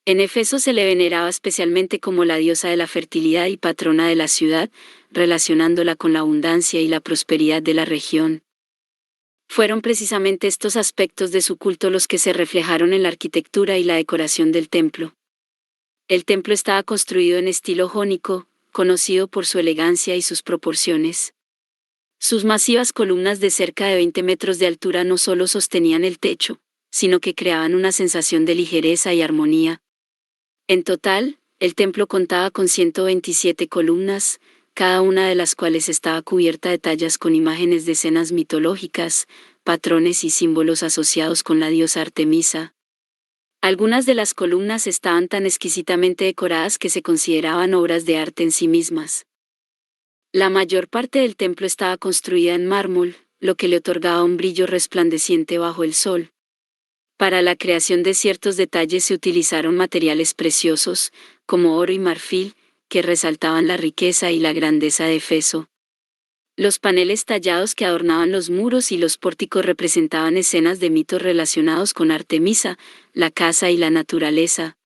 En Éfeso se le veneraba especialmente como la diosa de la fertilidad y patrona de la ciudad, relacionándola con la abundancia y la prosperidad de la región. Fueron precisamente estos aspectos de su culto los que se reflejaron en la arquitectura y la decoración del templo. El templo estaba construido en estilo jónico, conocido por su elegancia y sus proporciones. Sus masivas columnas de cerca de 20 metros de altura no solo sostenían el techo, sino que creaban una sensación de ligereza y armonía. En total, el templo contaba con 127 columnas, cada una de las cuales estaba cubierta de tallas con imágenes de escenas mitológicas, patrones y símbolos asociados con la diosa Artemisa. Algunas de las columnas estaban tan exquisitamente decoradas que se consideraban obras de arte en sí mismas. La mayor parte del templo estaba construida en mármol, lo que le otorgaba un brillo resplandeciente bajo el sol. Para la creación de ciertos detalles se utilizaron materiales preciosos, como oro y marfil, que resaltaban la riqueza y la grandeza de Éfeso. Los paneles tallados que adornaban los muros y los pórticos representaban escenas de mitos relacionados con Artemisa, la caza y la naturaleza.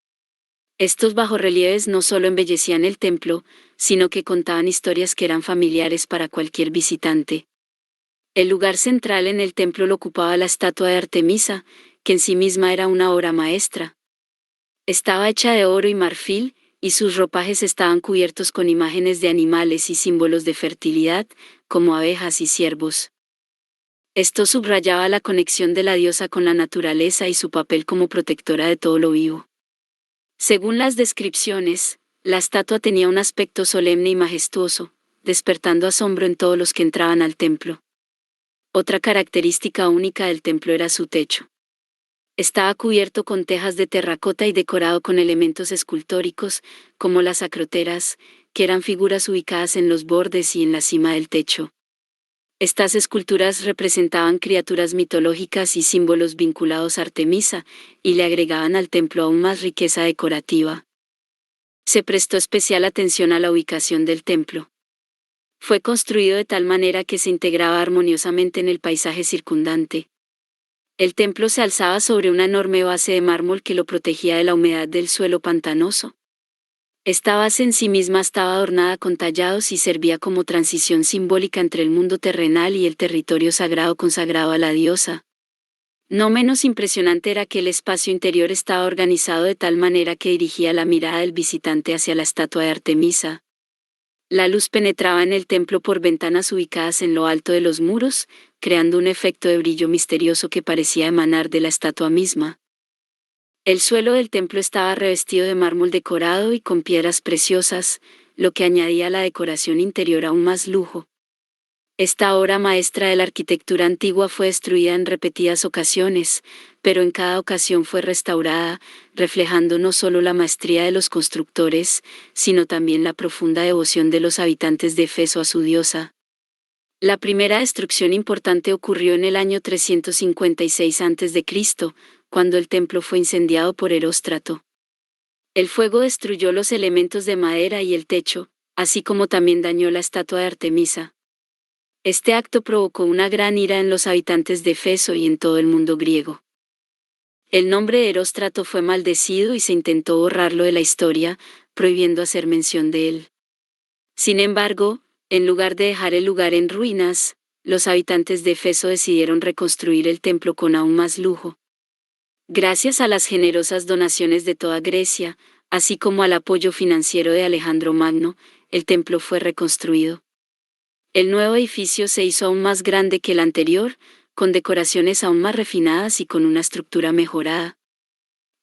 Estos bajorrelieves no solo embellecían el templo, sino que contaban historias que eran familiares para cualquier visitante. El lugar central en el templo lo ocupaba la estatua de Artemisa, que en sí misma era una obra maestra. Estaba hecha de oro y marfil, y sus ropajes estaban cubiertos con imágenes de animales y símbolos de fertilidad, como abejas y ciervos. Esto subrayaba la conexión de la diosa con la naturaleza y su papel como protectora de todo lo vivo. Según las descripciones, la estatua tenía un aspecto solemne y majestuoso, despertando asombro en todos los que entraban al templo. Otra característica única del templo era su techo. Estaba cubierto con tejas de terracota y decorado con elementos escultóricos, como las acroteras, que eran figuras ubicadas en los bordes y en la cima del techo. Estas esculturas representaban criaturas mitológicas y símbolos vinculados a Artemisa, y le agregaban al templo aún más riqueza decorativa. Se prestó especial atención a la ubicación del templo. Fue construido de tal manera que se integraba armoniosamente en el paisaje circundante. El templo se alzaba sobre una enorme base de mármol que lo protegía de la humedad del suelo pantanoso. Esta base en sí misma estaba adornada con tallados y servía como transición simbólica entre el mundo terrenal y el territorio sagrado consagrado a la diosa. No menos impresionante era que el espacio interior estaba organizado de tal manera que dirigía la mirada del visitante hacia la estatua de Artemisa. La luz penetraba en el templo por ventanas ubicadas en lo alto de los muros, creando un efecto de brillo misterioso que parecía emanar de la estatua misma. El suelo del templo estaba revestido de mármol decorado y con piedras preciosas, lo que añadía a la decoración interior aún más lujo. Esta obra maestra de la arquitectura antigua fue destruida en repetidas ocasiones, pero en cada ocasión fue restaurada, reflejando no solo la maestría de los constructores, sino también la profunda devoción de los habitantes de Éfeso a su diosa. La primera destrucción importante ocurrió en el año 356 a.C., cuando el templo fue incendiado por Heróstrato. El fuego destruyó los elementos de madera y el techo, así como también dañó la estatua de Artemisa. Este acto provocó una gran ira en los habitantes de Éfeso y en todo el mundo griego. El nombre de Eróstrato fue maldecido y se intentó borrarlo de la historia, prohibiendo hacer mención de él. Sin embargo, en lugar de dejar el lugar en ruinas, los habitantes de Éfeso decidieron reconstruir el templo con aún más lujo. Gracias a las generosas donaciones de toda Grecia, así como al apoyo financiero de Alejandro Magno, el templo fue reconstruido. El nuevo edificio se hizo aún más grande que el anterior, con decoraciones aún más refinadas y con una estructura mejorada.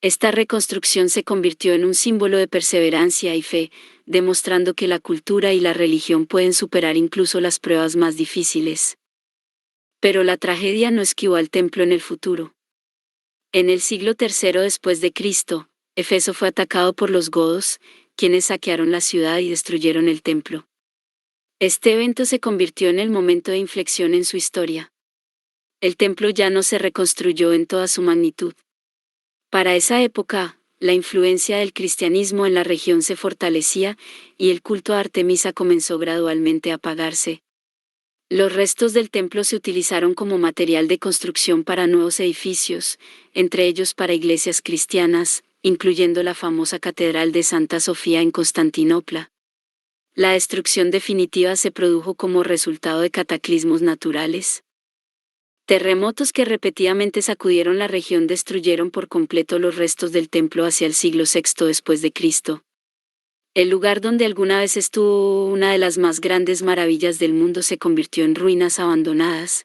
Esta reconstrucción se convirtió en un símbolo de perseverancia y fe, demostrando que la cultura y la religión pueden superar incluso las pruebas más difíciles. Pero la tragedia no esquivó al templo en el futuro. En el siglo III después de Cristo, Éfeso fue atacado por los godos, quienes saquearon la ciudad y destruyeron el templo. Este evento se convirtió en el momento de inflexión en su historia. El templo ya no se reconstruyó en toda su magnitud. Para esa época, la influencia del cristianismo en la región se fortalecía y el culto a Artemisa comenzó gradualmente a apagarse. Los restos del templo se utilizaron como material de construcción para nuevos edificios, entre ellos para iglesias cristianas, incluyendo la famosa Catedral de Santa Sofía en Constantinopla. La destrucción definitiva se produjo como resultado de cataclismos naturales. Terremotos que repetidamente sacudieron la región destruyeron por completo los restos del templo hacia el siglo VI después de Cristo. El lugar donde alguna vez estuvo una de las más grandes maravillas del mundo se convirtió en ruinas abandonadas.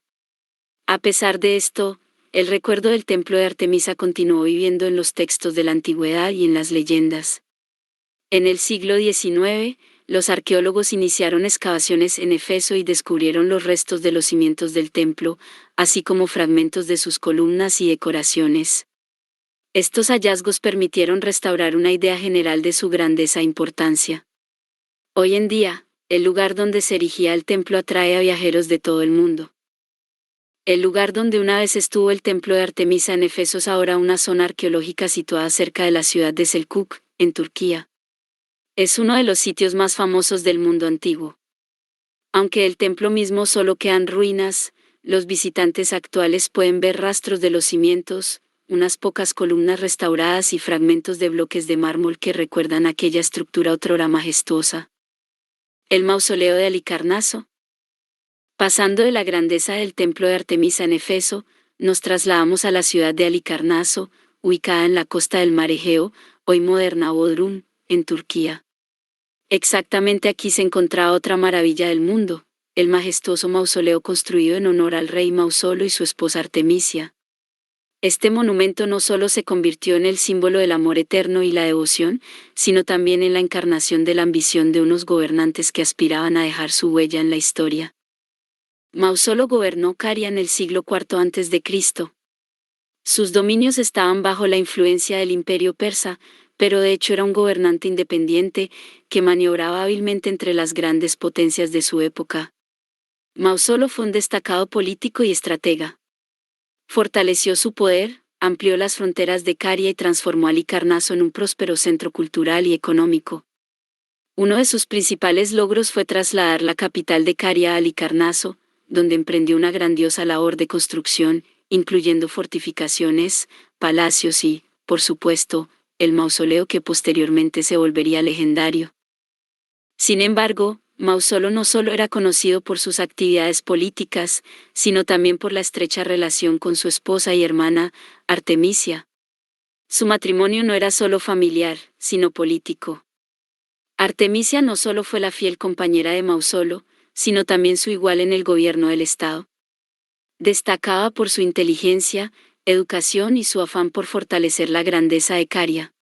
A pesar de esto, el recuerdo del templo de Artemisa continuó viviendo en los textos de la antigüedad y en las leyendas. En el siglo XIX, los arqueólogos iniciaron excavaciones en Éfeso y descubrieron los restos de los cimientos del templo, así como fragmentos de sus columnas y decoraciones. Estos hallazgos permitieron restaurar una idea general de su grandeza e importancia. Hoy en día, el lugar donde se erigía el templo atrae a viajeros de todo el mundo. El lugar donde una vez estuvo el templo de Artemisa en Éfeso es ahora una zona arqueológica situada cerca de la ciudad de Selkuk, en Turquía. Es uno de los sitios más famosos del mundo antiguo. Aunque el templo mismo solo quedan ruinas, los visitantes actuales pueden ver rastros de los cimientos, unas pocas columnas restauradas y fragmentos de bloques de mármol que recuerdan aquella estructura otrora majestuosa. El mausoleo de Halicarnaso. Pasando de la grandeza del templo de Artemisa en Éfeso, nos trasladamos a la ciudad de Halicarnaso, ubicada en la costa del mar Egeo, hoy moderna Bodrum, en Turquía. Exactamente aquí se encontraba otra maravilla del mundo, el majestuoso mausoleo construido en honor al rey Mausolo y su esposa Artemisia. Este monumento no solo se convirtió en el símbolo del amor eterno y la devoción, sino también en la encarnación de la ambición de unos gobernantes que aspiraban a dejar su huella en la historia. Mausolo gobernó Caria en el siglo IV a.C. Sus dominios estaban bajo la influencia del imperio persa, pero de hecho era un gobernante independiente, que maniobraba hábilmente entre las grandes potencias de su época. Mausolo fue un destacado político y estratega. Fortaleció su poder, amplió las fronteras de Caria y transformó a Halicarnaso en un próspero centro cultural y económico. Uno de sus principales logros fue trasladar la capital de Caria a Halicarnaso, donde emprendió una grandiosa labor de construcción, incluyendo fortificaciones, palacios y, por supuesto, el mausoleo que posteriormente se volvería legendario. Sin embargo, Mausolo no solo era conocido por sus actividades políticas, sino también por la estrecha relación con su esposa y hermana, Artemisia. Su matrimonio no era solo familiar, sino político. Artemisia no solo fue la fiel compañera de Mausolo, sino también su igual en el gobierno del Estado. Destacaba por su inteligencia, educación y su afán por fortalecer la grandeza de Caria.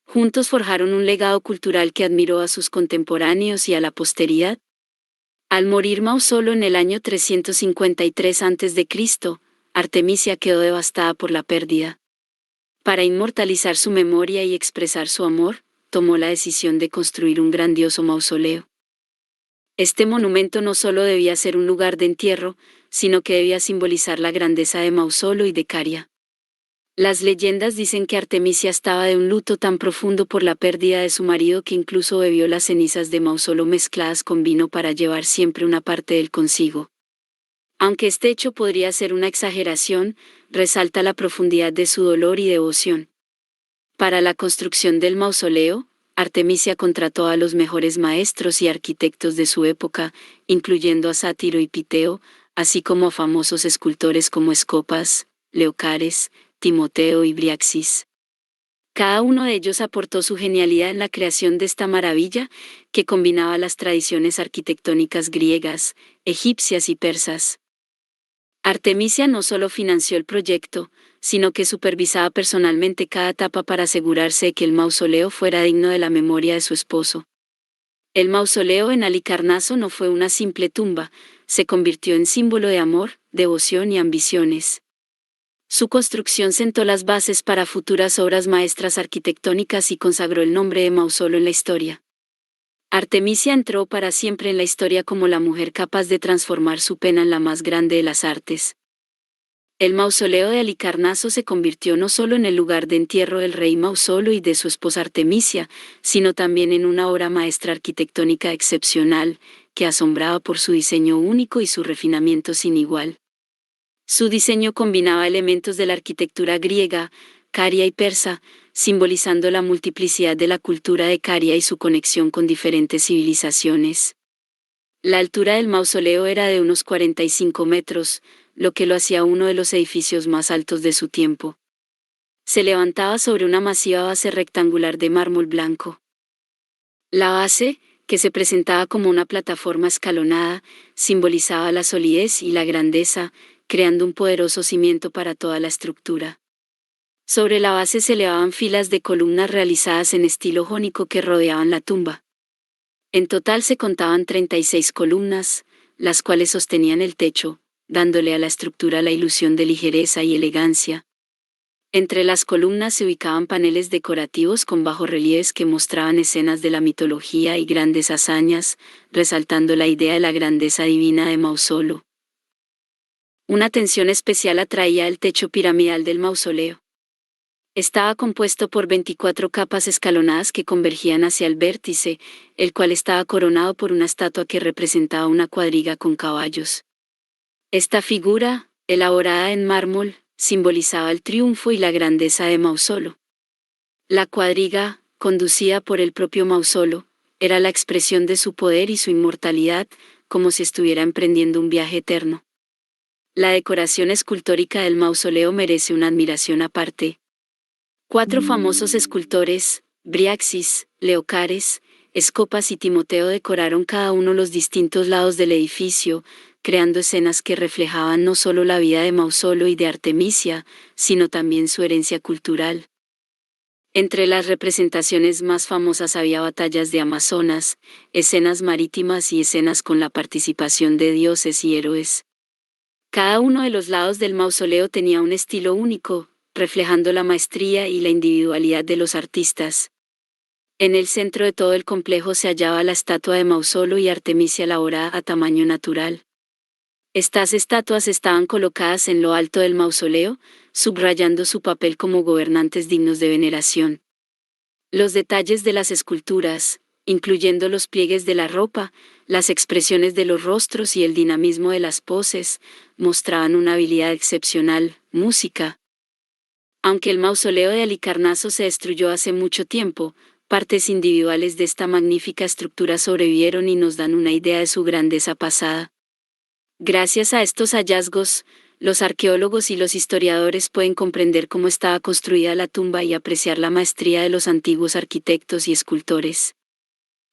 Juntos forjaron un legado cultural que admiró a sus contemporáneos y a la posteridad. Al morir Mausolo en el año 353 a.C., Artemisia quedó devastada por la pérdida. Para inmortalizar su memoria y expresar su amor, tomó la decisión de construir un grandioso mausoleo. Este monumento no solo debía ser un lugar de entierro, sino que debía simbolizar la grandeza de Mausolo y de Caria. Las leyendas dicen que Artemisia estaba de un luto tan profundo por la pérdida de su marido que incluso bebió las cenizas de Mausolo mezcladas con vino para llevar siempre una parte de él consigo. Aunque este hecho podría ser una exageración, resalta la profundidad de su dolor y devoción. Para la construcción del mausoleo, Artemisia contrató a los mejores maestros y arquitectos de su época, incluyendo a Sátiro y Piteo, así como a famosos escultores como Escopas, Leocares, Timoteo y Briaxis. Cada uno de ellos aportó su genialidad en la creación de esta maravilla, que combinaba las tradiciones arquitectónicas griegas, egipcias y persas. Artemisia no solo financió el proyecto, sino que supervisaba personalmente cada etapa para asegurarse de que el mausoleo fuera digno de la memoria de su esposo. El mausoleo en Halicarnaso no fue una simple tumba, se convirtió en símbolo de amor, devoción y ambiciones. Su construcción sentó las bases para futuras obras maestras arquitectónicas y consagró el nombre de Mausolo en la historia. Artemisia entró para siempre en la historia como la mujer capaz de transformar su pena en la más grande de las artes. El mausoleo de Halicarnaso se convirtió no solo en el lugar de entierro del rey Mausolo y de su esposa Artemisia, sino también en una obra maestra arquitectónica excepcional, que asombraba por su diseño único y su refinamiento sin igual. Su diseño combinaba elementos de la arquitectura griega, caria y persa, simbolizando la multiplicidad de la cultura de Caria y su conexión con diferentes civilizaciones. La altura del mausoleo era de unos 45 metros, lo que lo hacía uno de los edificios más altos de su tiempo. Se levantaba sobre una masiva base rectangular de mármol blanco. La base, que se presentaba como una plataforma escalonada, simbolizaba la solidez y la grandeza, creando un poderoso cimiento para toda la estructura. Sobre la base se elevaban filas de columnas realizadas en estilo jónico que rodeaban la tumba. En total se contaban 36 columnas, las cuales sostenían el techo, dándole a la estructura la ilusión de ligereza y elegancia. Entre las columnas se ubicaban paneles decorativos con bajorrelieves que mostraban escenas de la mitología y grandes hazañas, resaltando la idea de la grandeza divina de Mausolo. Una atención especial atraía el techo piramidal del mausoleo. Estaba compuesto por 24 capas escalonadas que convergían hacia el vértice, el cual estaba coronado por una estatua que representaba una cuadriga con caballos. Esta figura, elaborada en mármol, simbolizaba el triunfo y la grandeza de Mausolo. La cuadriga, conducida por el propio Mausolo, era la expresión de su poder y su inmortalidad, como si estuviera emprendiendo un viaje eterno. La decoración escultórica del mausoleo merece una admiración aparte. 4 famosos escultores, Briaxis, Leocares, Escopas y Timoteo decoraron cada uno los distintos lados del edificio, creando escenas que reflejaban no solo la vida de Mausolo y de Artemisia, sino también su herencia cultural. Entre las representaciones más famosas había batallas de Amazonas, escenas marítimas y escenas con la participación de dioses y héroes. Cada uno de los lados del mausoleo tenía un estilo único, reflejando la maestría y la individualidad de los artistas. En el centro de todo el complejo se hallaba la estatua de Mausolo y Artemisia elaborada a tamaño natural. Estas estatuas estaban colocadas en lo alto del mausoleo, subrayando su papel como gobernantes dignos de veneración. Los detalles de las esculturas, incluyendo los pliegues de la ropa, las expresiones de los rostros y el dinamismo de las poses, mostraban una habilidad excepcional, música. Aunque el mausoleo de Halicarnaso se destruyó hace mucho tiempo, partes individuales de esta magnífica estructura sobrevivieron y nos dan una idea de su grandeza pasada. Gracias a estos hallazgos, los arqueólogos y los historiadores pueden comprender cómo estaba construida la tumba y apreciar la maestría de los antiguos arquitectos y escultores.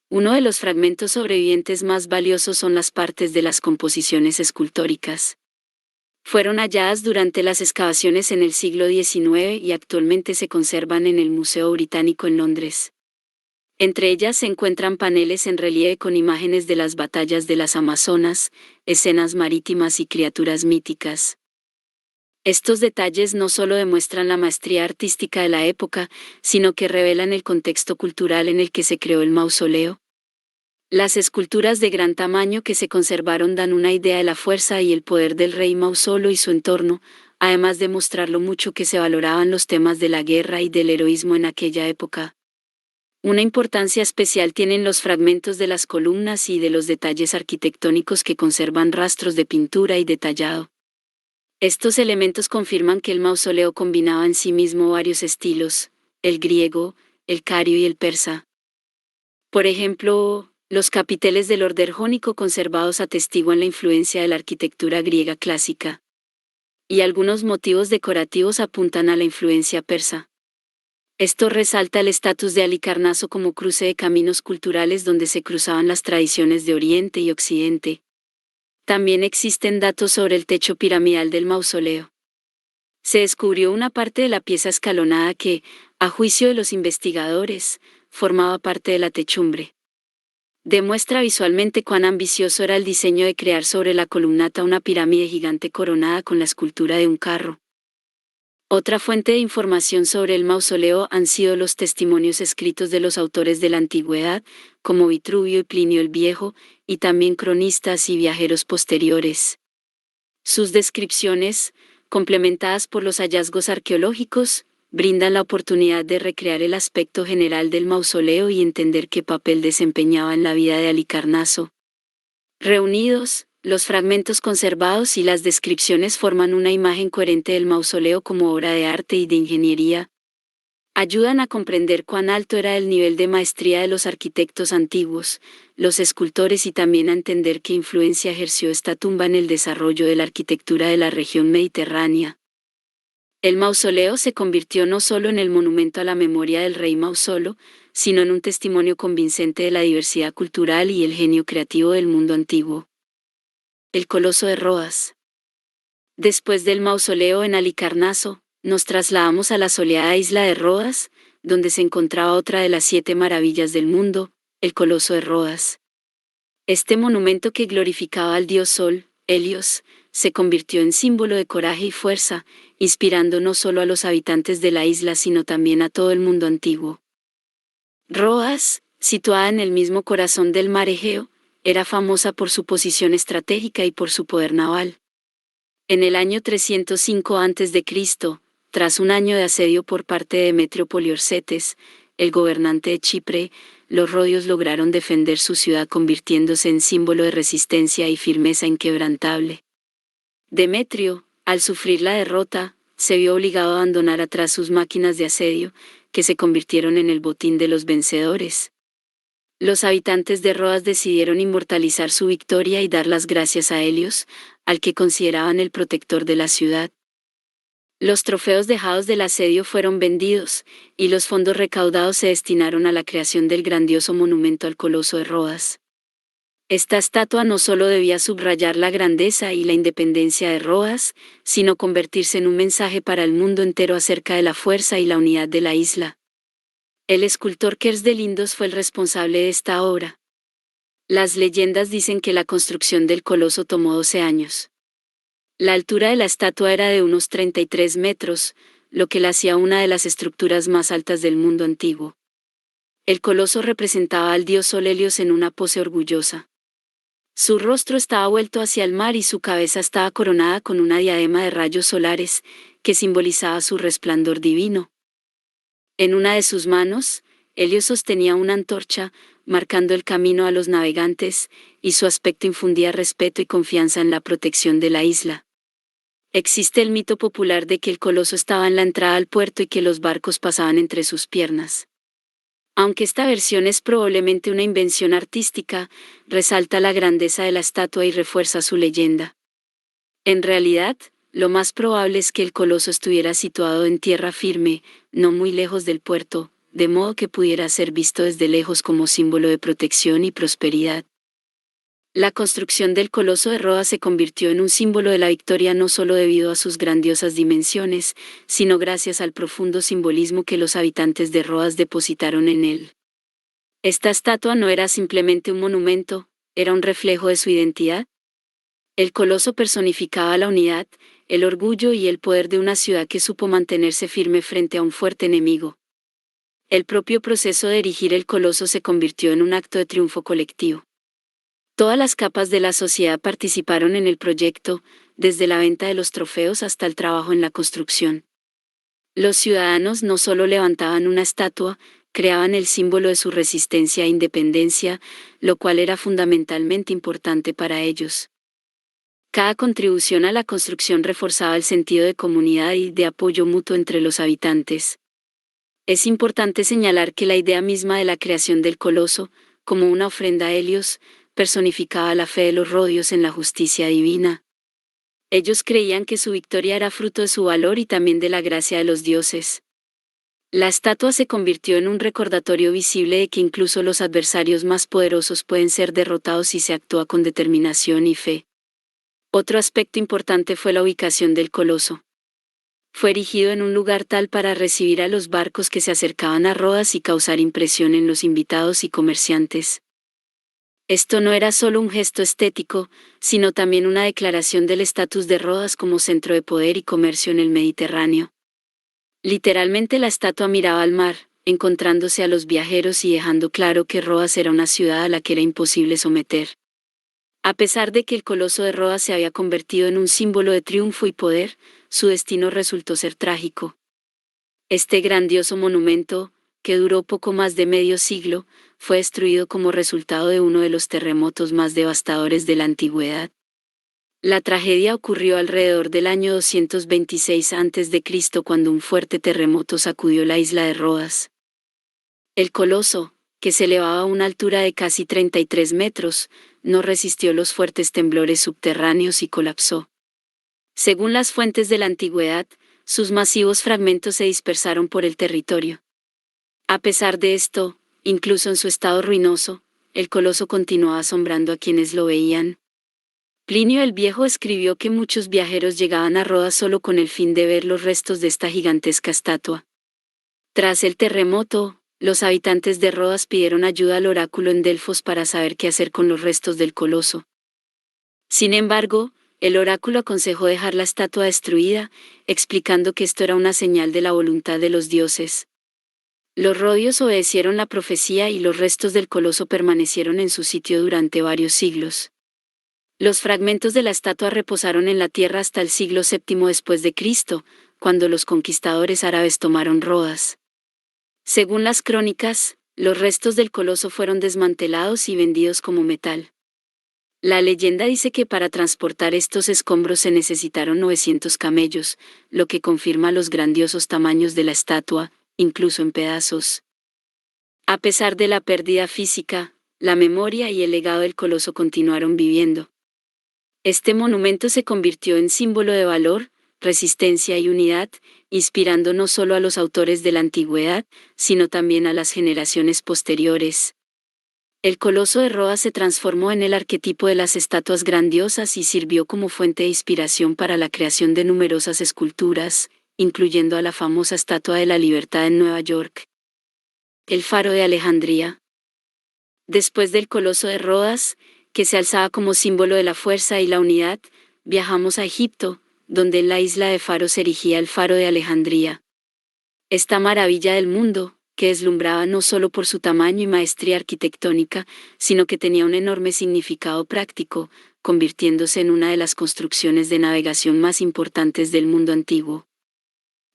Uno de los fragmentos sobrevivientes más valiosos son las partes de las composiciones escultóricas. Fueron halladas durante las excavaciones en el siglo XIX y actualmente se conservan en el Museo Británico en Londres. Entre ellas se encuentran paneles en relieve con imágenes de las batallas de las Amazonas, escenas marítimas y criaturas míticas. Estos detalles no solo demuestran la maestría artística de la época, sino que revelan el contexto cultural en el que se creó el mausoleo. Las esculturas de gran tamaño que se conservaron dan una idea de la fuerza y el poder del rey Mausolo y su entorno, además de mostrar lo mucho que se valoraban los temas de la guerra y del heroísmo en aquella época. Una importancia especial tienen los fragmentos de las columnas y de los detalles arquitectónicos que conservan rastros de pintura y detallado. Estos elementos confirman que el mausoleo combinaba en sí mismo varios estilos, el griego, el cario y el persa. Por ejemplo, los capiteles del orden jónico conservados atestiguan la influencia de la arquitectura griega clásica. Y algunos motivos decorativos apuntan a la influencia persa. Esto resalta el estatus de Halicarnaso como cruce de caminos culturales donde se cruzaban las tradiciones de Oriente y Occidente. También existen datos sobre el techo piramidal del mausoleo. Se descubrió una parte de la pieza escalonada que, a juicio de los investigadores, formaba parte de la techumbre. Demuestra visualmente cuán ambicioso era el diseño de crear sobre la columnata una pirámide gigante coronada con la escultura de un carro. Otra fuente de información sobre el mausoleo han sido los testimonios escritos de los autores de la antigüedad, como Vitruvio y Plinio el Viejo, y también cronistas y viajeros posteriores. Sus descripciones, complementadas por los hallazgos arqueológicos, brindan la oportunidad de recrear el aspecto general del mausoleo y entender qué papel desempeñaba en la vida de Halicarnaso. Reunidos, los fragmentos conservados y las descripciones forman una imagen coherente del mausoleo como obra de arte y de ingeniería. Ayudan a comprender cuán alto era el nivel de maestría de los arquitectos antiguos, los escultores y también a entender qué influencia ejerció esta tumba en el desarrollo de la arquitectura de la región mediterránea. El mausoleo se convirtió no solo en el monumento a la memoria del rey Mausolo, sino en un testimonio convincente de la diversidad cultural y el genio creativo del mundo antiguo. El Coloso de Rodas. Después del mausoleo en Halicarnaso, nos trasladamos a la soleada isla de Rodas, donde se encontraba otra de las 7 maravillas del mundo, el Coloso de Rodas. Este monumento que glorificaba al dios Sol, Helios, se convirtió en símbolo de coraje y fuerza, inspirando no solo a los habitantes de la isla sino también a todo el mundo antiguo. Rodas, situada en el mismo corazón del mar Egeo, era famosa por su posición estratégica y por su poder naval. En el año 305 a.C., tras un año de asedio por parte de Demetrio Poliorcetes, el gobernante de Chipre, los rodios lograron defender su ciudad convirtiéndose en símbolo de resistencia y firmeza inquebrantable. Demetrio, al sufrir la derrota, se vio obligado a abandonar atrás sus máquinas de asedio, que se convirtieron en el botín de los vencedores. Los habitantes de Rodas decidieron inmortalizar su victoria y dar las gracias a Helios, al que consideraban el protector de la ciudad. Los trofeos dejados del asedio fueron vendidos, y los fondos recaudados se destinaron a la creación del grandioso monumento al Coloso de Rodas. Esta estatua no solo debía subrayar la grandeza y la independencia de Rodas, sino convertirse en un mensaje para el mundo entero acerca de la fuerza y la unidad de la isla. El escultor Kers de Lindos fue el responsable de esta obra. Las leyendas dicen que la construcción del coloso tomó 12 años. La altura de la estatua era de unos 33 metros, lo que la hacía una de las estructuras más altas del mundo antiguo. El coloso representaba al dios Sol Helios en una pose orgullosa. Su rostro estaba vuelto hacia el mar y su cabeza estaba coronada con una diadema de rayos solares, que simbolizaba su resplandor divino. En una de sus manos, Helios sostenía una antorcha, marcando el camino a los navegantes, y su aspecto infundía respeto y confianza en la protección de la isla. Existe el mito popular de que el coloso estaba en la entrada al puerto y que los barcos pasaban entre sus piernas. Aunque esta versión es probablemente una invención artística, resalta la grandeza de la estatua y refuerza su leyenda. En realidad, lo más probable es que el coloso estuviera situado en tierra firme, no muy lejos del puerto, de modo que pudiera ser visto desde lejos como símbolo de protección y prosperidad. La construcción del Coloso de Rodas se convirtió en un símbolo de la victoria no solo debido a sus grandiosas dimensiones, sino gracias al profundo simbolismo que los habitantes de Rodas depositaron en él. Esta estatua no era simplemente un monumento, era un reflejo de su identidad. El coloso personificaba la unidad, el orgullo y el poder de una ciudad que supo mantenerse firme frente a un fuerte enemigo. El propio proceso de erigir el coloso se convirtió en un acto de triunfo colectivo. Todas las capas de la sociedad participaron en el proyecto, desde la venta de los trofeos hasta el trabajo en la construcción. Los ciudadanos no solo levantaban una estatua, creaban el símbolo de su resistencia e independencia, lo cual era fundamentalmente importante para ellos. Cada contribución a la construcción reforzaba el sentido de comunidad y de apoyo mutuo entre los habitantes. Es importante señalar que la idea misma de la creación del coloso, como una ofrenda a Helios, personificaba la fe de los rodios en la justicia divina. Ellos creían que su victoria era fruto de su valor y también de la gracia de los dioses. La estatua se convirtió en un recordatorio visible de que incluso los adversarios más poderosos pueden ser derrotados si se actúa con determinación y fe. Otro aspecto importante fue la ubicación del coloso. Fue erigido en un lugar tal para recibir a los barcos que se acercaban a Rodas y causar impresión en los invitados y comerciantes. Esto no era solo un gesto estético, sino también una declaración del estatus de Rodas como centro de poder y comercio en el Mediterráneo. Literalmente la estatua miraba al mar, encontrándose a los viajeros y dejando claro que Rodas era una ciudad a la que era imposible someter. A pesar de que el coloso de Rodas se había convertido en un símbolo de triunfo y poder, su destino resultó ser trágico. Este grandioso monumento, que duró poco más de medio siglo, fue destruido como resultado de uno de los terremotos más devastadores de la antigüedad. La tragedia ocurrió alrededor del año 226 a.C. cuando un fuerte terremoto sacudió la isla de Rodas. El coloso, que se elevaba a una altura de casi 33 metros, no resistió los fuertes temblores subterráneos y colapsó. Según las fuentes de la antigüedad, sus masivos fragmentos se dispersaron por el territorio. A pesar de esto, incluso en su estado ruinoso, el coloso continuaba asombrando a quienes lo veían. Plinio el Viejo escribió que muchos viajeros llegaban a Rodas solo con el fin de ver los restos de esta gigantesca estatua. Tras el terremoto, los habitantes de Rodas pidieron ayuda al oráculo en Delfos para saber qué hacer con los restos del coloso. Sin embargo, el oráculo aconsejó dejar la estatua destruida, explicando que esto era una señal de la voluntad de los dioses. Los rodios obedecieron la profecía y los restos del coloso permanecieron en su sitio durante varios siglos. Los fragmentos de la estatua reposaron en la tierra hasta el siglo VII después de Cristo, cuando los conquistadores árabes tomaron Rodas. Según las crónicas, los restos del coloso fueron desmantelados y vendidos como metal. La leyenda dice que para transportar estos escombros se necesitaron 900 camellos, lo que confirma los grandiosos tamaños de la estatua, incluso en pedazos. A pesar de la pérdida física, la memoria y el legado del coloso continuaron viviendo. Este monumento se convirtió en símbolo de valor, resistencia y unidad, inspirando no solo a los autores de la antigüedad, sino también a las generaciones posteriores. El coloso de Rodas se transformó en el arquetipo de las estatuas grandiosas y sirvió como fuente de inspiración para la creación de numerosas esculturas, incluyendo a la famosa Estatua de la Libertad en Nueva York. El Faro de Alejandría. Después del coloso de Rodas, que se alzaba como símbolo de la fuerza y la unidad, viajamos a Egipto, donde en la isla de Faro se erigía el Faro de Alejandría. Esta maravilla del mundo, que deslumbraba no solo por su tamaño y maestría arquitectónica, sino que tenía un enorme significado práctico, convirtiéndose en una de las construcciones de navegación más importantes del mundo antiguo.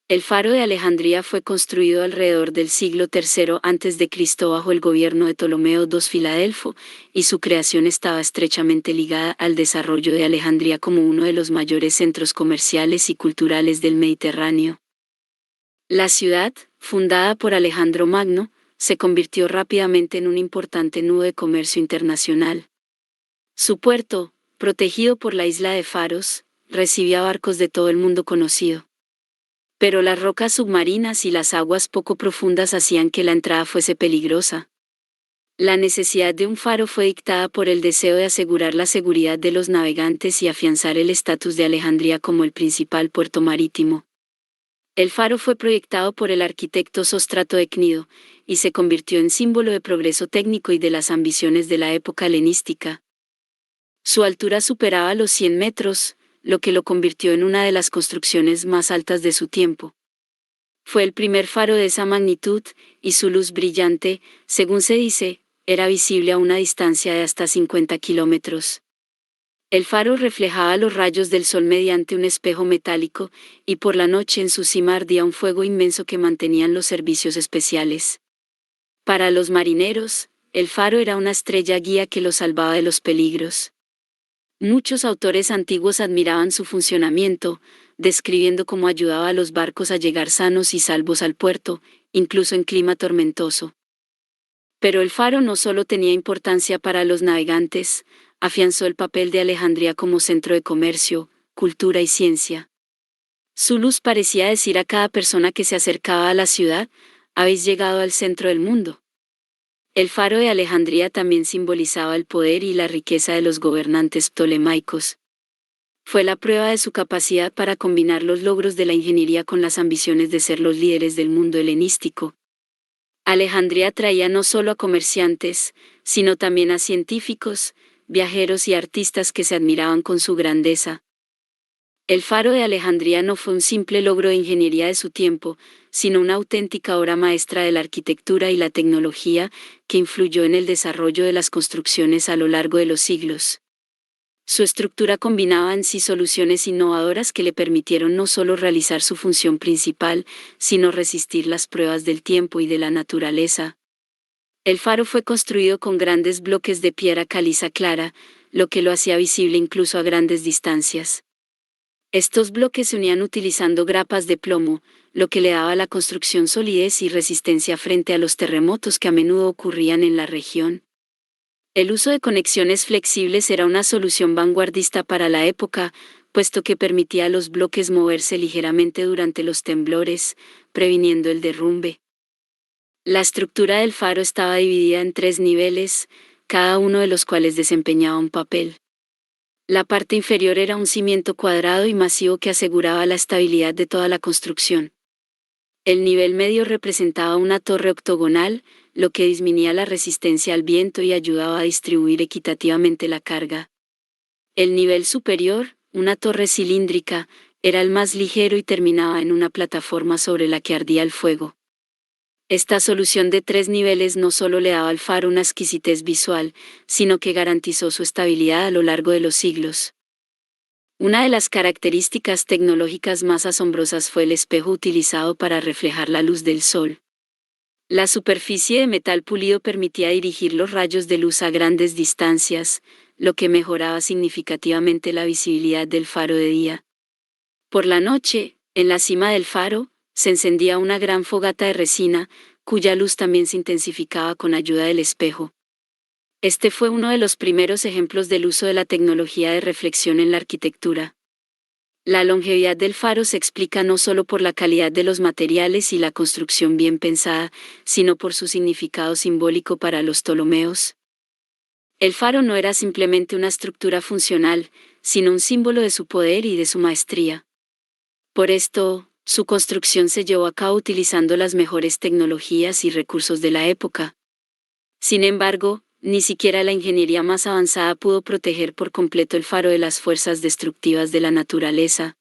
El Faro de Alejandría fue construido alrededor del siglo III a.C. bajo el gobierno de Ptolomeo II Filadelfo, y su creación estaba estrechamente ligada al desarrollo de Alejandría como uno de los mayores centros comerciales y culturales del Mediterráneo. La ciudad, fundada por Alejandro Magno, se convirtió rápidamente en un importante nudo de comercio internacional. Su puerto, protegido por la isla de Faros, recibía barcos de todo el mundo conocido. Pero las rocas submarinas y las aguas poco profundas hacían que la entrada fuese peligrosa. La necesidad de un faro fue dictada por el deseo de asegurar la seguridad de los navegantes y afianzar el estatus de Alejandría como el principal puerto marítimo. El faro fue proyectado por el arquitecto Sóstrato de Cnido, y se convirtió en símbolo de progreso técnico y de las ambiciones de la época helenística. Su altura superaba los 100 metros, lo que lo convirtió en una de las construcciones más altas de su tiempo. Fue el primer faro de esa magnitud, y su luz brillante, según se dice, era visible a una distancia de hasta 50 kilómetros. El faro reflejaba los rayos del sol mediante un espejo metálico, y por la noche en su cima ardía un fuego inmenso que mantenían los servicios especiales. Para los marineros, el faro era una estrella guía que los salvaba de los peligros. Muchos autores antiguos admiraban su funcionamiento, describiendo cómo ayudaba a los barcos a llegar sanos y salvos al puerto, incluso en clima tormentoso. Pero el faro no solo tenía importancia para los navegantes, afianzó el papel de Alejandría como centro de comercio, cultura y ciencia. Su luz parecía decir a cada persona que se acercaba a la ciudad: habéis llegado al centro del mundo. El faro de Alejandría también simbolizaba el poder y la riqueza de los gobernantes ptolemaicos. Fue la prueba de su capacidad para combinar los logros de la ingeniería con las ambiciones de ser los líderes del mundo helenístico. Alejandría atraía no solo a comerciantes, sino también a científicos, viajeros y artistas que se admiraban con su grandeza. El faro de Alejandría no fue un simple logro de ingeniería de su tiempo, sino una auténtica obra maestra de la arquitectura y la tecnología, que influyó en el desarrollo de las construcciones a lo largo de los siglos. Su estructura combinaba en sí soluciones innovadoras que le permitieron no solo realizar su función principal, sino resistir las pruebas del tiempo y de la naturaleza. El faro fue construido con grandes bloques de piedra caliza clara, lo que lo hacía visible incluso a grandes distancias. Estos bloques se unían utilizando grapas de plomo, lo que le daba a la construcción solidez y resistencia frente a los terremotos que a menudo ocurrían en la región. El uso de conexiones flexibles era una solución vanguardista para la época, puesto que permitía a los bloques moverse ligeramente durante los temblores, previniendo el derrumbe. La estructura del faro estaba dividida en 3 niveles, cada uno de los cuales desempeñaba un papel. La parte inferior era un cimiento cuadrado y masivo que aseguraba la estabilidad de toda la construcción. El nivel medio representaba una torre octogonal, lo que disminuía la resistencia al viento y ayudaba a distribuir equitativamente la carga. El nivel superior, una torre cilíndrica, era el más ligero y terminaba en una plataforma sobre la que ardía el fuego. Esta solución de 3 niveles no solo le daba al faro una exquisitez visual, sino que garantizó su estabilidad a lo largo de los siglos. Una de las características tecnológicas más asombrosas fue el espejo utilizado para reflejar la luz del sol. La superficie de metal pulido permitía dirigir los rayos de luz a grandes distancias, lo que mejoraba significativamente la visibilidad del faro de día. Por la noche, en la cima del faro, se encendía una gran fogata de resina, cuya luz también se intensificaba con ayuda del espejo. Este fue uno de los primeros ejemplos del uso de la tecnología de reflexión en la arquitectura. La longevidad del faro se explica no solo por la calidad de los materiales y la construcción bien pensada, sino por su significado simbólico para los ptolomeos. El faro no era simplemente una estructura funcional, sino un símbolo de su poder y de su maestría. Por esto, su construcción se llevó a cabo utilizando las mejores tecnologías y recursos de la época. Sin embargo, ni siquiera la ingeniería más avanzada pudo proteger por completo el faro de las fuerzas destructivas de la naturaleza.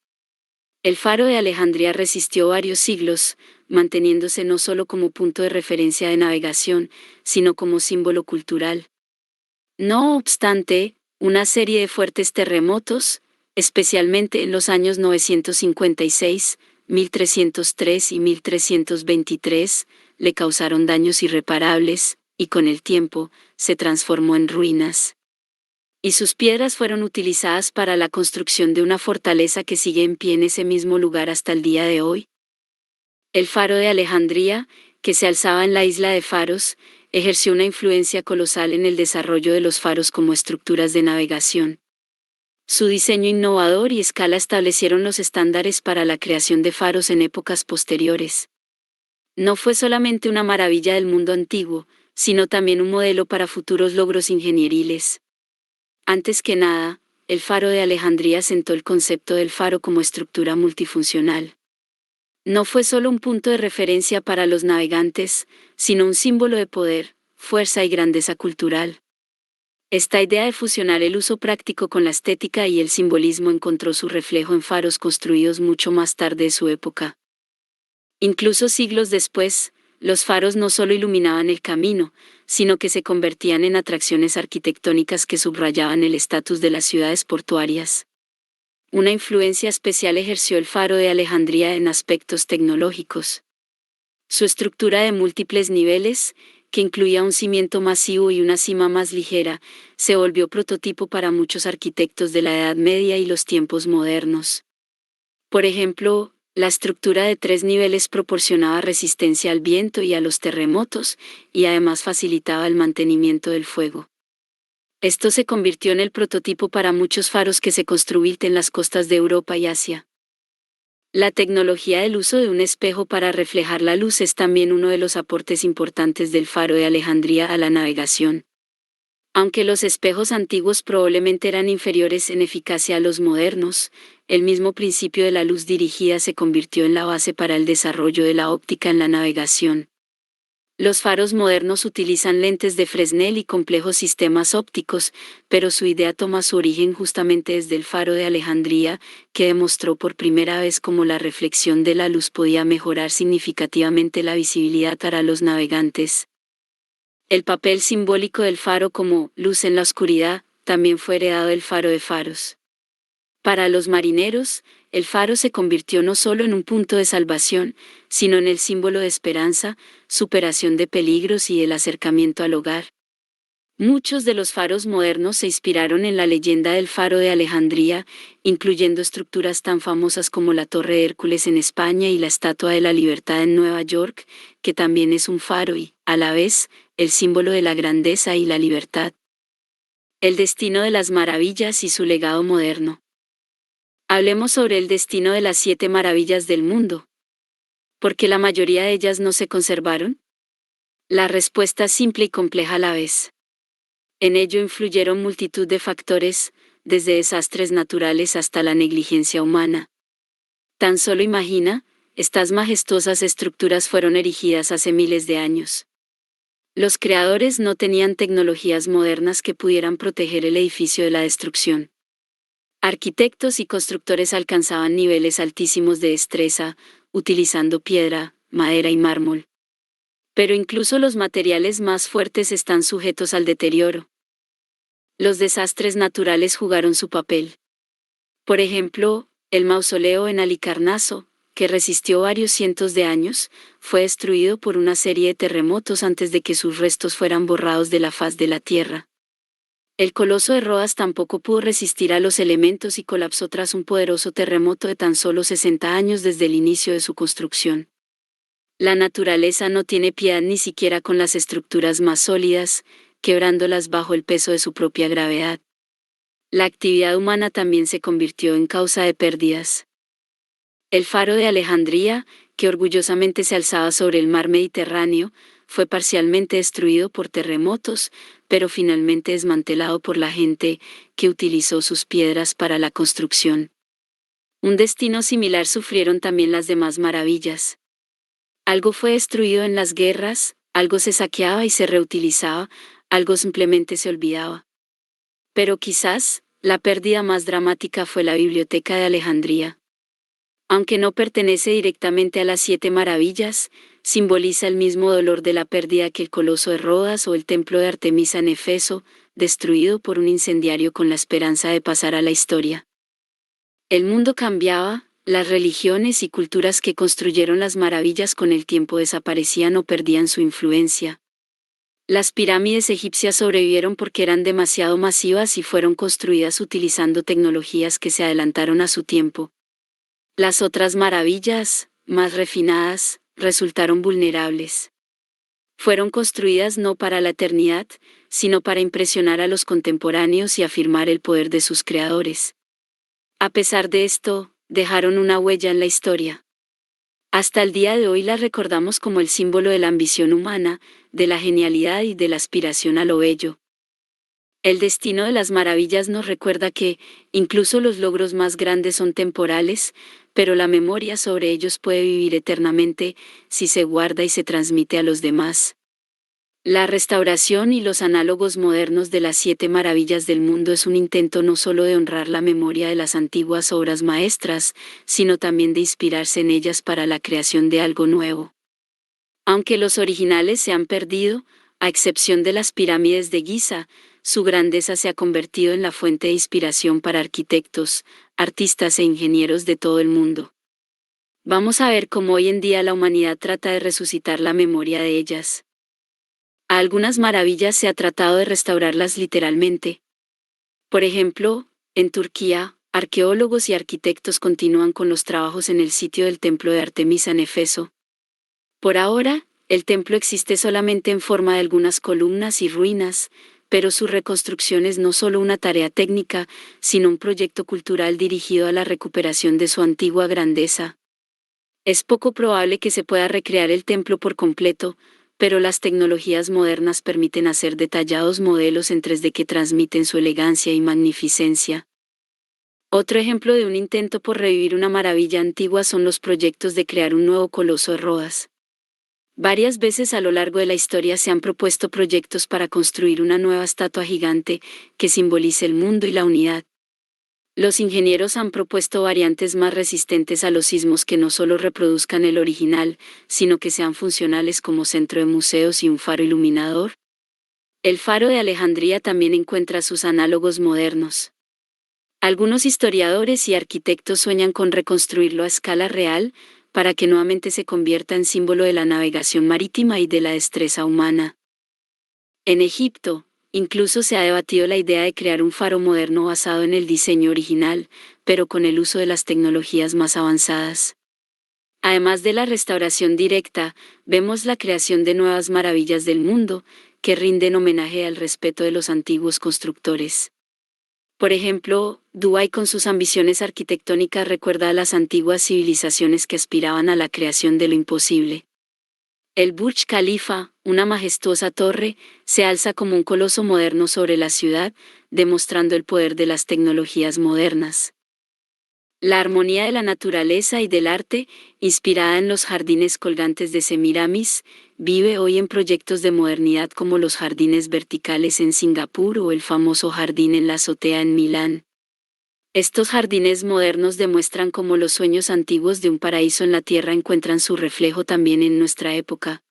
El faro de Alejandría resistió varios siglos, manteniéndose no solo como punto de referencia de navegación, sino como símbolo cultural. No obstante, una serie de fuertes terremotos, especialmente en los años 956, 1303 y 1323, le causaron daños irreparables, y con el tiempo, se transformó en ruinas. Y sus piedras fueron utilizadas para la construcción de una fortaleza que sigue en pie en ese mismo lugar hasta el día de hoy. El faro de Alejandría, que se alzaba en la isla de Faros, ejerció una influencia colosal en el desarrollo de los faros como estructuras de navegación. Su diseño innovador y escala establecieron los estándares para la creación de faros en épocas posteriores. No fue solamente una maravilla del mundo antiguo, sino también un modelo para futuros logros ingenieriles. Antes que nada, el faro de Alejandría sentó el concepto del faro como estructura multifuncional. No fue solo un punto de referencia para los navegantes, sino un símbolo de poder, fuerza y grandeza cultural. Esta idea de fusionar el uso práctico con la estética y el simbolismo encontró su reflejo en faros construidos mucho más tarde de su época. Incluso siglos después, los faros no solo iluminaban el camino, sino que se convertían en atracciones arquitectónicas que subrayaban el estatus de las ciudades portuarias. Una influencia especial ejerció el faro de Alejandría en aspectos tecnológicos. Su estructura de múltiples niveles, que incluía un cimiento masivo y una cima más ligera, se volvió prototipo para muchos arquitectos de la Edad Media y los tiempos modernos. Por ejemplo, la estructura de 3 niveles proporcionaba resistencia al viento y a los terremotos, y además facilitaba el mantenimiento del fuego. Esto se convirtió en el prototipo para muchos faros que se construían en las costas de Europa y Asia. La tecnología del uso de un espejo para reflejar la luz es también uno de los aportes importantes del faro de Alejandría a la navegación. Aunque los espejos antiguos probablemente eran inferiores en eficacia a los modernos, el mismo principio de la luz dirigida se convirtió en la base para el desarrollo de la óptica en la navegación. Los faros modernos utilizan lentes de Fresnel y complejos sistemas ópticos, pero su idea toma su origen justamente desde el faro de Alejandría, que demostró por primera vez cómo la reflexión de la luz podía mejorar significativamente la visibilidad para los navegantes. El papel simbólico del faro como luz en la oscuridad también fue heredado del faro de faros. Para los marineros, el faro se convirtió no solo en un punto de salvación, sino en el símbolo de esperanza, superación de peligros y el acercamiento al hogar. Muchos de los faros modernos se inspiraron en la leyenda del faro de Alejandría, incluyendo estructuras tan famosas como la Torre de Hércules en España y la Estatua de la Libertad en Nueva York, que también es un faro y, a la vez, el símbolo de la grandeza y la libertad. El destino de las maravillas y su legado moderno. Hablemos sobre el destino de las 7 maravillas del mundo. ¿Por qué la mayoría de ellas no se conservaron? La respuesta es simple y compleja a la vez. En ello influyeron multitud de factores, desde desastres naturales hasta la negligencia humana. Tan solo imagina, estas majestuosas estructuras fueron erigidas hace miles de años. Los creadores no tenían tecnologías modernas que pudieran proteger el edificio de la destrucción. Arquitectos y constructores alcanzaban niveles altísimos de destreza, utilizando piedra, madera y mármol. Pero incluso los materiales más fuertes están sujetos al deterioro. Los desastres naturales jugaron su papel. Por ejemplo, el mausoleo en Halicarnaso, que resistió varios cientos de años, fue destruido por una serie de terremotos antes de que sus restos fueran borrados de la faz de la tierra. El coloso de Rodas tampoco pudo resistir a los elementos y colapsó tras un poderoso terremoto de tan solo 60 años desde el inicio de su construcción. La naturaleza no tiene piedad ni siquiera con las estructuras más sólidas, quebrándolas bajo el peso de su propia gravedad. La actividad humana también se convirtió en causa de pérdidas. El faro de Alejandría, que orgullosamente se alzaba sobre el mar Mediterráneo, fue parcialmente destruido por terremotos, pero finalmente desmantelado por la gente, que utilizó sus piedras para la construcción. Un destino similar sufrieron también las demás maravillas. Algo fue destruido en las guerras, algo se saqueaba y se reutilizaba, algo simplemente se olvidaba. Pero quizás, la pérdida más dramática fue la Biblioteca de Alejandría. Aunque no pertenece directamente a las 7 maravillas, simboliza el mismo dolor de la pérdida que el Coloso de Rodas o el Templo de Artemisa en Efeso, destruido por un incendiario con la esperanza de pasar a la historia. El mundo cambiaba, las religiones y culturas que construyeron las maravillas con el tiempo desaparecían o perdían su influencia. Las pirámides egipcias sobrevivieron porque eran demasiado masivas y fueron construidas utilizando tecnologías que se adelantaron a su tiempo. Las otras maravillas, más refinadas, resultaron vulnerables. Fueron construidas no para la eternidad, sino para impresionar a los contemporáneos y afirmar el poder de sus creadores. A pesar de esto, dejaron una huella en la historia. Hasta el día de hoy las recordamos como el símbolo de la ambición humana, de la genialidad y de la aspiración a lo bello. El destino de las maravillas nos recuerda que, incluso los logros más grandes son temporales, pero la memoria sobre ellos puede vivir eternamente, si se guarda y se transmite a los demás. La restauración y los análogos modernos de las 7 maravillas del mundo es un intento no solo de honrar la memoria de las antiguas obras maestras, sino también de inspirarse en ellas para la creación de algo nuevo. Aunque los originales se han perdido, a excepción de las pirámides de Giza, su grandeza se ha convertido en la fuente de inspiración para arquitectos, artistas e ingenieros de todo el mundo. Vamos a ver cómo hoy en día la humanidad trata de resucitar la memoria de ellas. A algunas maravillas se ha tratado de restaurarlas literalmente. Por ejemplo, en Turquía, arqueólogos y arquitectos continúan con los trabajos en el sitio del templo de Artemisa en Éfeso. Por ahora, el templo existe solamente en forma de algunas columnas y ruinas, pero su reconstrucción es no solo una tarea técnica, sino un proyecto cultural dirigido a la recuperación de su antigua grandeza. Es poco probable que se pueda recrear el templo por completo, pero las tecnologías modernas permiten hacer detallados modelos en 3D que transmiten su elegancia y magnificencia. Otro ejemplo de un intento por revivir una maravilla antigua son los proyectos de crear un nuevo coloso de Rodas. Varias veces a lo largo de la historia se han propuesto proyectos para construir una nueva estatua gigante que simbolice el mundo y la unidad. Los ingenieros han propuesto variantes más resistentes a los sismos que no solo reproduzcan el original, sino que sean funcionales como centro de museos y un faro iluminador. El faro de Alejandría también encuentra sus análogos modernos. Algunos historiadores y arquitectos sueñan con reconstruirlo a escala real, para que nuevamente se convierta en símbolo de la navegación marítima y de la destreza humana. En Egipto, incluso se ha debatido la idea de crear un faro moderno basado en el diseño original, pero con el uso de las tecnologías más avanzadas. Además de la restauración directa, vemos la creación de nuevas maravillas del mundo, que rinden homenaje al respeto de los antiguos constructores. Por ejemplo, Dubái con sus ambiciones arquitectónicas recuerda a las antiguas civilizaciones que aspiraban a la creación de lo imposible. El Burj Khalifa, una majestuosa torre, se alza como un coloso moderno sobre la ciudad, demostrando el poder de las tecnologías modernas. La armonía de la naturaleza y del arte, inspirada en los jardines colgantes de Semiramis, vive hoy en proyectos de modernidad como los jardines verticales en Singapur o el famoso jardín en la azotea en Milán. Estos jardines modernos demuestran cómo los sueños antiguos de un paraíso en la tierra encuentran su reflejo también en nuestra época.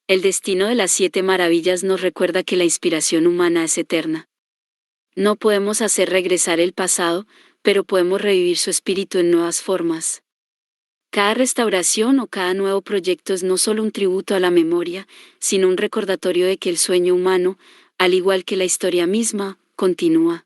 El destino de las 7 maravillas nos recuerda que la inspiración humana es eterna. No podemos hacer regresar el pasado, pero podemos revivir su espíritu en nuevas formas. Cada restauración o cada nuevo proyecto es no solo un tributo a la memoria, sino un recordatorio de que el sueño humano, al igual que la historia misma, continúa.